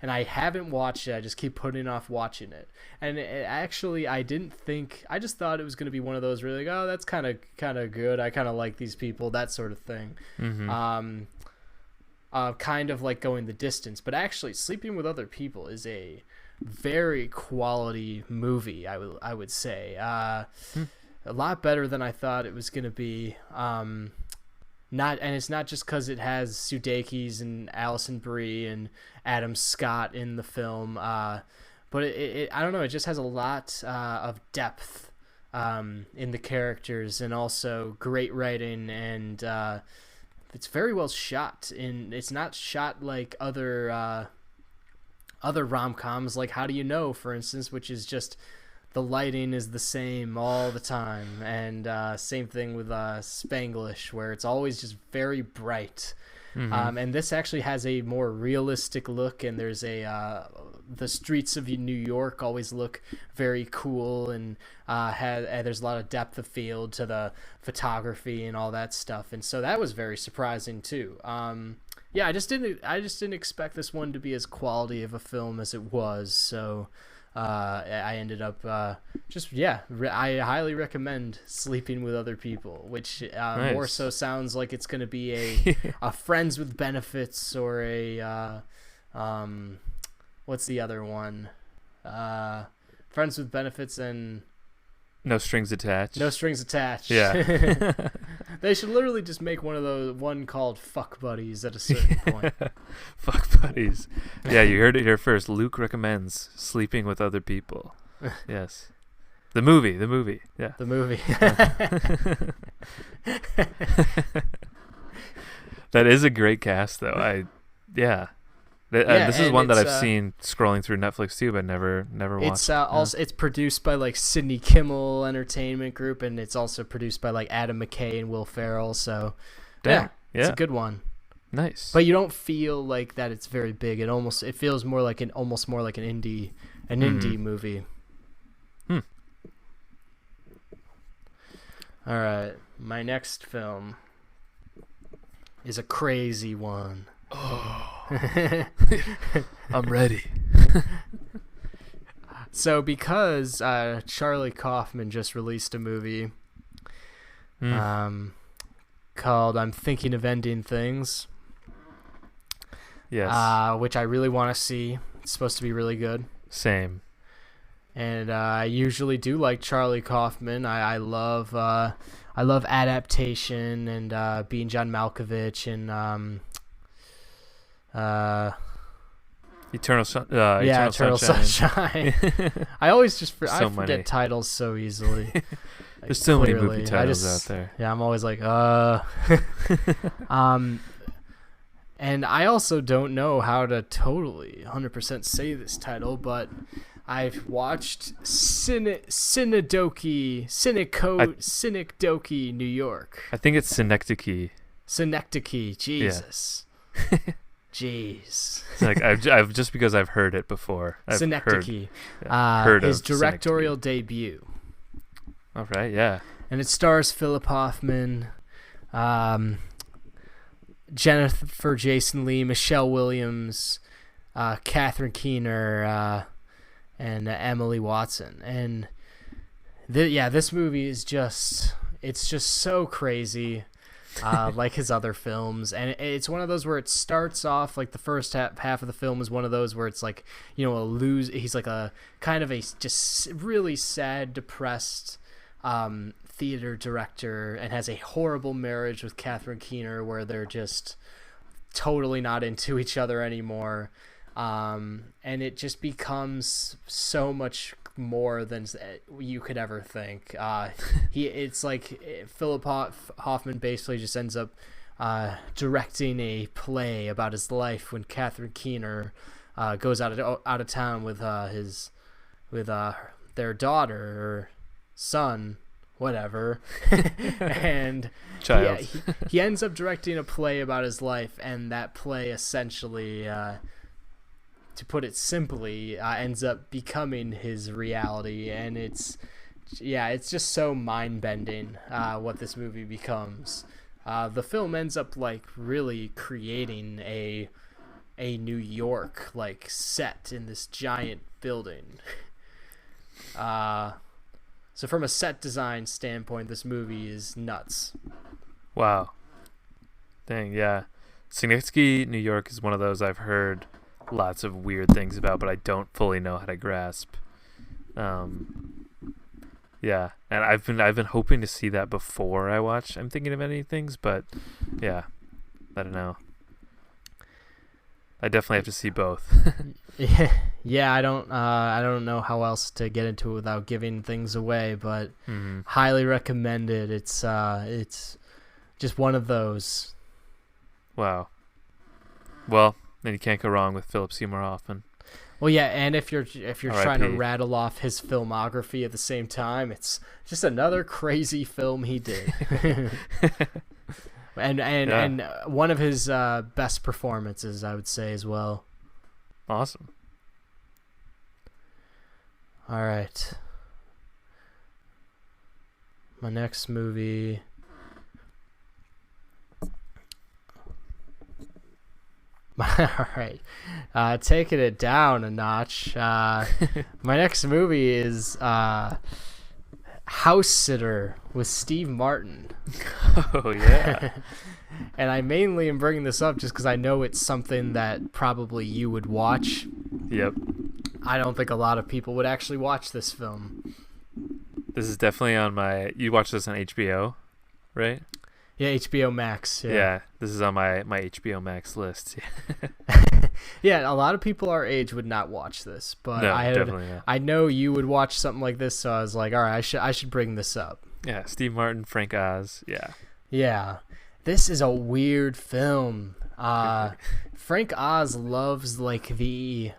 and I haven't watched it. I just keep putting off watching it. And I just thought it was going to be one of those really, oh, that's kind of good. I kind of like these people, that sort of thing. Mm-hmm. Kind of like Going the Distance, but actually Sleeping with Other People is a very quality movie, I would say. A lot better than I thought it was going to be. it's not just because it has Sudeikis and Alison Brie and Adam Scott in the film, but it I don't know, it just has a lot of depth in the characters, and also great writing, and it's very well shot. It's not shot like other rom-coms like How Do You Know, for instance, which is just the lighting is the same all the time, and same thing with Spanglish, where it's always just very bright. And this actually has a more realistic look, and there's the streets of New York always look very cool, and there's a lot of depth of field to the photography and all that stuff, and so that was very surprising too. I just didn't expect this one to be as quality of a film as it was, so I ended up I highly recommend Sleeping with Other People, which Nice. more so sounds like it's going to be a Friends with Benefits, or a what's the other one? Friends with Benefits and No Strings Attached. No Strings Attached. Yeah. They should literally just make one called Fuck Buddies at a certain point. Fuck buddies. Yeah, you heard it here first. Luke recommends Sleeping with Other People. Yes. The movie. Yeah. The movie. That is a great cast, though. This is one that I've seen scrolling through Netflix too, but never watched. It's also it's produced by like Sidney Kimmel Entertainment Group, and it's also produced by like Adam McKay and Will Ferrell. So, Dang. It's a good one. Nice. But you don't feel like that it's very big. It feels more like an indie movie. All right, my next film is a crazy one. I'm ready. So because Charlie Kaufman just released a movie called I'm Thinking of Ending Things. Yes. Which I really want to see. It's supposed to be really good. Same. And I usually do like Charlie Kaufman. I love Adaptation and Being John Malkovich and Eternal Sunshine. I always just I forget many. titles so easily. There's so many movie titles out there. Yeah, I'm always like, and I also don't know how to totally 100% say this title, but I've watched Synecdoche, New York. I think it's Synecdoche. Jesus. Jeez. Like I've just because I've heard it before. Synecdoche. Heard his of directorial Synecdoche. debut. All right, yeah. And it stars Philip Hoffman, Jennifer Jason Leigh, Michelle Williams, Catherine Keener, and Emily Watson. And this movie is just so crazy. Like his other films, and it's one of those where it starts off like the first half of the film is one of those where it's like, he's like a kind of a just really sad, depressed theater director, and has a horrible marriage with Catherine Keener where they're just totally not into each other anymore, and it just becomes so much more than you could ever think. It's like Philip Hoffman basically just ends up directing a play about his life when Catherine Keener goes out of town with their daughter or son, whatever, and Child. he ends up directing a play about his life, and that play essentially, to put it simply, ends up becoming his reality, and it's just so mind-bending what this movie becomes. The film ends up like really creating a New York like set in this giant building. So from a set design standpoint, this movie is nuts. Wow. Dang, yeah. Synecdoche, New York is one of those I've heard lots of weird things about, but I don't fully know how to grasp. Yeah, Yeah, and I've been hoping to see that before I watch I'm Thinking of Ending Things, but yeah, I don't know. I definitely have to see both. Yeah, I don't know how else to get into it without giving things away, but highly recommended. It's just one of those. Wow. Well, then you can't go wrong with Philip Seymour Hoffman. Well, yeah, and if you're trying to R.I.P. rattle off his filmography at the same time, it's just another crazy film he did. and one of his best performances, I would say, as well. Awesome. All right. My next movie. All right. Taking it down a notch. My next movie is House Sitter with Steve Martin. Oh, yeah. And I mainly am bringing this up just because I know it's something that probably you would watch. Yep. I don't think a lot of people would actually watch this film. This is definitely on my... You watch this on HBO, right? Yeah, HBO Max. Yeah, this is on my HBO Max list. Yeah, a lot of people our age would not watch this, but No, definitely not. I know you would watch something like this, so I was like, all right, I should bring this up. Yeah, Steve Martin, Frank Oz. Yeah. Yeah, this is a weird film. Frank Oz loves like the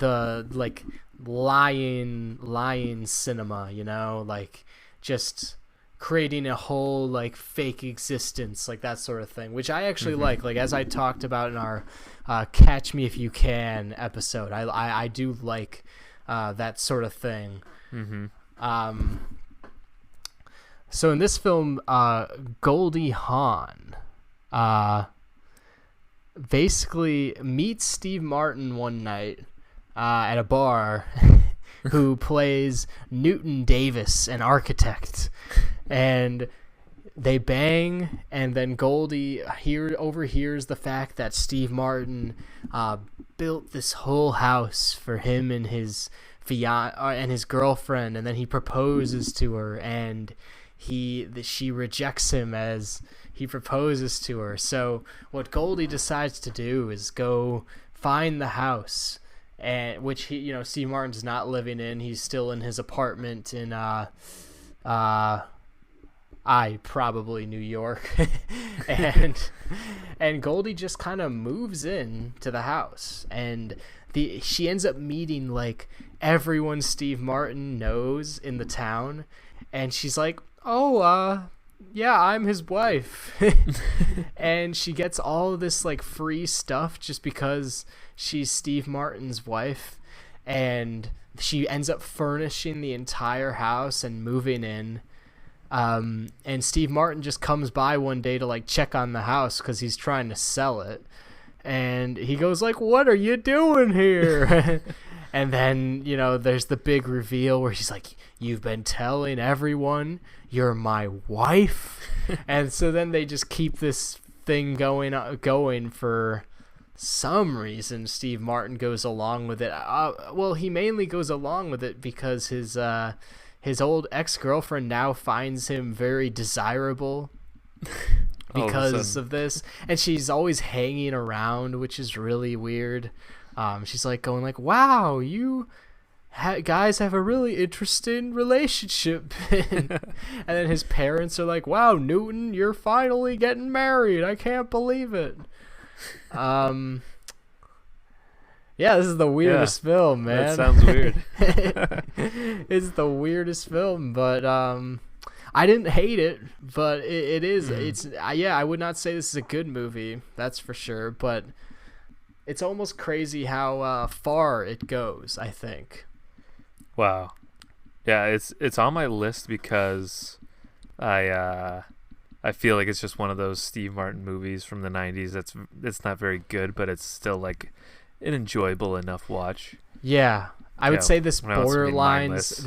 like lying cinema, you know, like just creating a whole like fake existence, like that sort of thing, which I actually like as I talked about in our Catch Me If You Can episode. I do like that sort of thing. So in this film, Goldie Hawn basically meets Steve Martin one night at a bar who plays Newton Davis, an architect. And they bang, and then Goldie overhears the fact that Steve Martin built this whole house for him and his and his girlfriend, and then he proposes to her, and she rejects him as he proposes to her. So what Goldie decides to do is go find the house, and which Steve Martin's not living in. He's still in his apartment in probably New York. and Goldie just kind of moves in to the house, and she ends up meeting like everyone Steve Martin knows in the town, and she's like, oh, yeah, I'm his wife. And she gets all of this like free stuff just because she's Steve Martin's wife, and she ends up furnishing the entire house and moving in. And Steve Martin just comes by one day to like check on the house because he's trying to sell it, and he goes like, what are you doing here? And then there's the big reveal where he's like, you've been telling everyone you're my wife. And so then they just keep this thing going for some reason. Steve Martin goes along with it. Well, he mainly goes along with it because his old ex-girlfriend now finds him very desirable because of this, and she's always hanging around, which is really weird. She's like going like, wow, you guys have a really interesting relationship. And then his parents are like, wow, Newton, you're finally getting married. I can't believe it. Yeah, this is the weirdest film, man. That sounds weird. It's the weirdest film, but I didn't hate it, but it is. It's I would not say this is a good movie, that's for sure, but it's almost crazy how far it goes, I think. Wow. Yeah, it's on my list because I feel like it's just one of those Steve Martin movies from the 90s it's not very good, but it's still like an enjoyable enough watch. Yeah, I would say this borderlines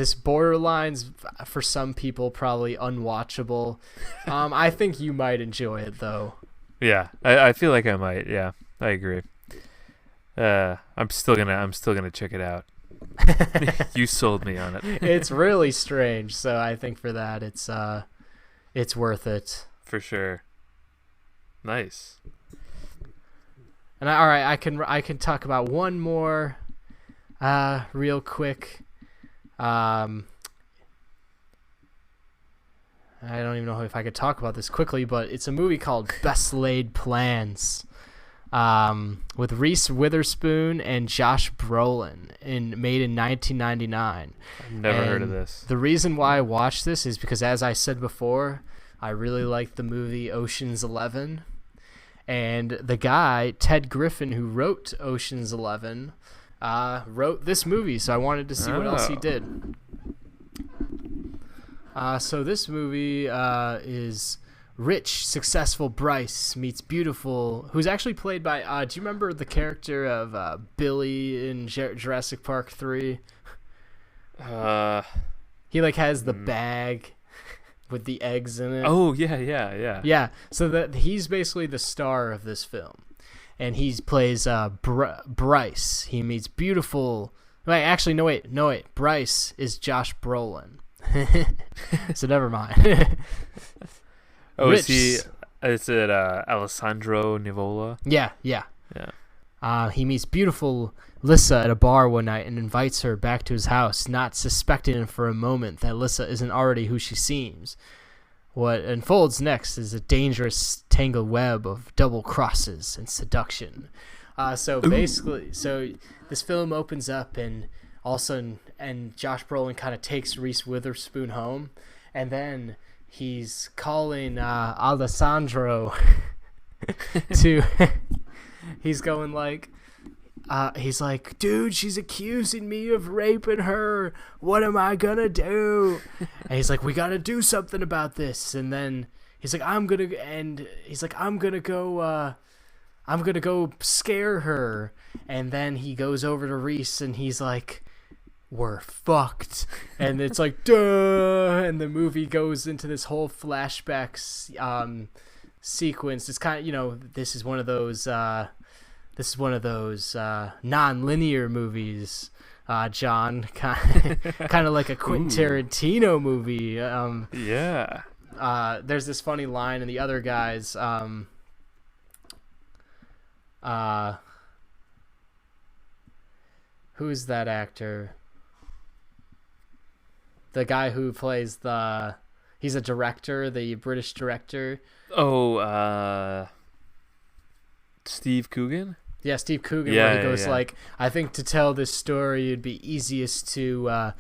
for some people probably unwatchable. I think you might enjoy it though. Yeah, I feel like I might. Yeah, I agree. I'm still gonna check it out. You sold me on it. It's really strange. So I think for that, it's worth it. For sure. Nice. And all right, I can talk about one more, real quick. I don't even know if I could talk about this quickly, but it's a movie called Best Laid Plans, with Reese Witherspoon and Josh Brolin, made in 1999. I've never heard of this. The reason why I watched this is because, as I said before, I really liked the movie Ocean's 11. And the guy, Ted Griffin, who wrote Ocean's 11, wrote this movie, so I wanted to see what else he did. So this movie is rich, successful Bryce meets beautiful, who's actually played by, do you remember the character of Billy in Jurassic Park 3? He has the bag with the eggs in it. Oh, yeah. Yeah, so that he's basically the star of this film. And he plays Bryce. He meets beautiful... Wait, actually, no, wait. Bryce is Josh Brolin. So never mind. Oh, is it Alessandro Nivola? Yeah. Yeah. He meets beautiful Lissa at a bar one night and invites her back to his house, not suspecting for a moment that Lissa isn't already who she seems. What unfolds next is a dangerous tangled web of double crosses and seduction. So this film opens up, and all of a sudden, Josh Brolin kind of takes Reese Witherspoon home, and then he's calling Alessandro to. He's going he's like, dude, she's accusing me of raping her. What am I gonna do? And he's like, we gotta do something about this. And then he's like, I'm gonna go scare her. And then he goes over to Reese and he's like, we're fucked. And it's like, duh. And the movie goes into this whole flashback sequence. It's kind of, this is one of those non-linear movies, John, kind of like a Quentin Tarantino movie. Yeah. There's this funny line in the other guys. Who's that actor? The guy who plays he's a director, the British director. Oh, Steve Coogan? Yeah, Steve Coogan, where he goes I think to tell this story, it'd be easiest to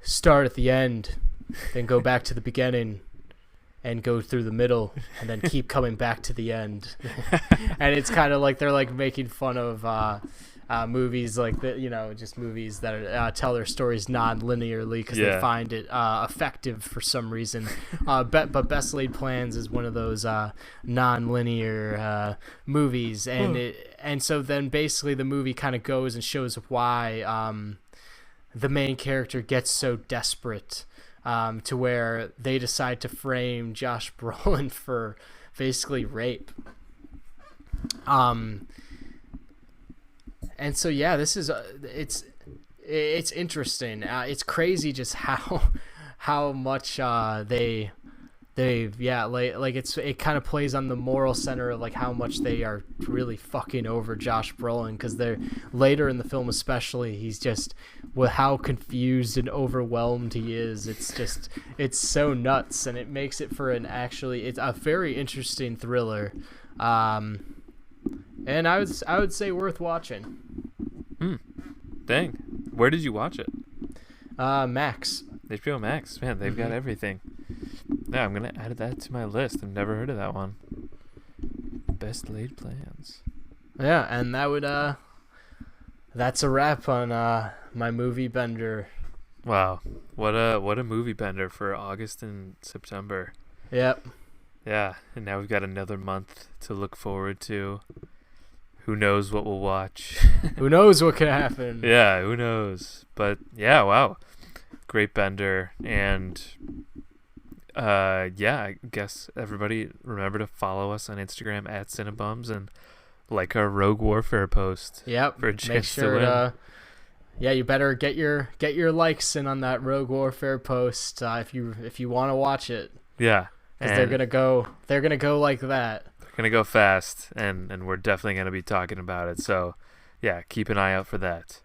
start at the end, then go back to the beginning, and go through the middle, and then keep coming back to the end. And it's kind of like they're making fun of movies just movies that tell their stories non-linearly because they find it effective for some reason. But Best Laid Plans is one of those non-linear movies, and so then basically the movie kind of goes and shows why the main character gets so desperate to where they decide to frame Josh Brolin for basically rape. And so this is it's interesting. It's crazy just how much it kind of plays on the moral center of how much they are really fucking over Josh Brolin, because they're later in the film, especially, he's just with how confused and overwhelmed he is. It's so nuts, and it makes it for it's a very interesting thriller. And I would say worth watching. Dang. Where did you watch it? Max. HBO Max. Man, they've got everything. Yeah, I'm going to add that to my list. I've never heard of that one. Best Laid Plans. Yeah, and that would that's a wrap on my movie bender. Wow. What a movie bender for August and September. Yep. Yeah, and now we've got another month to look forward to. Who knows what we'll watch? Who knows what could happen? Yeah, who knows? But yeah, wow. Great bender. And I guess everybody remember to follow us on Instagram at Cinebums and like our Rogue Warfare post. Yep. For a chance Make sure to win. Yeah, you better get your likes in on that Rogue Warfare post if you want to watch it. Yeah, because they're gonna go like that. They're gonna go fast, and we're definitely gonna be talking about it. So, yeah, keep an eye out for that.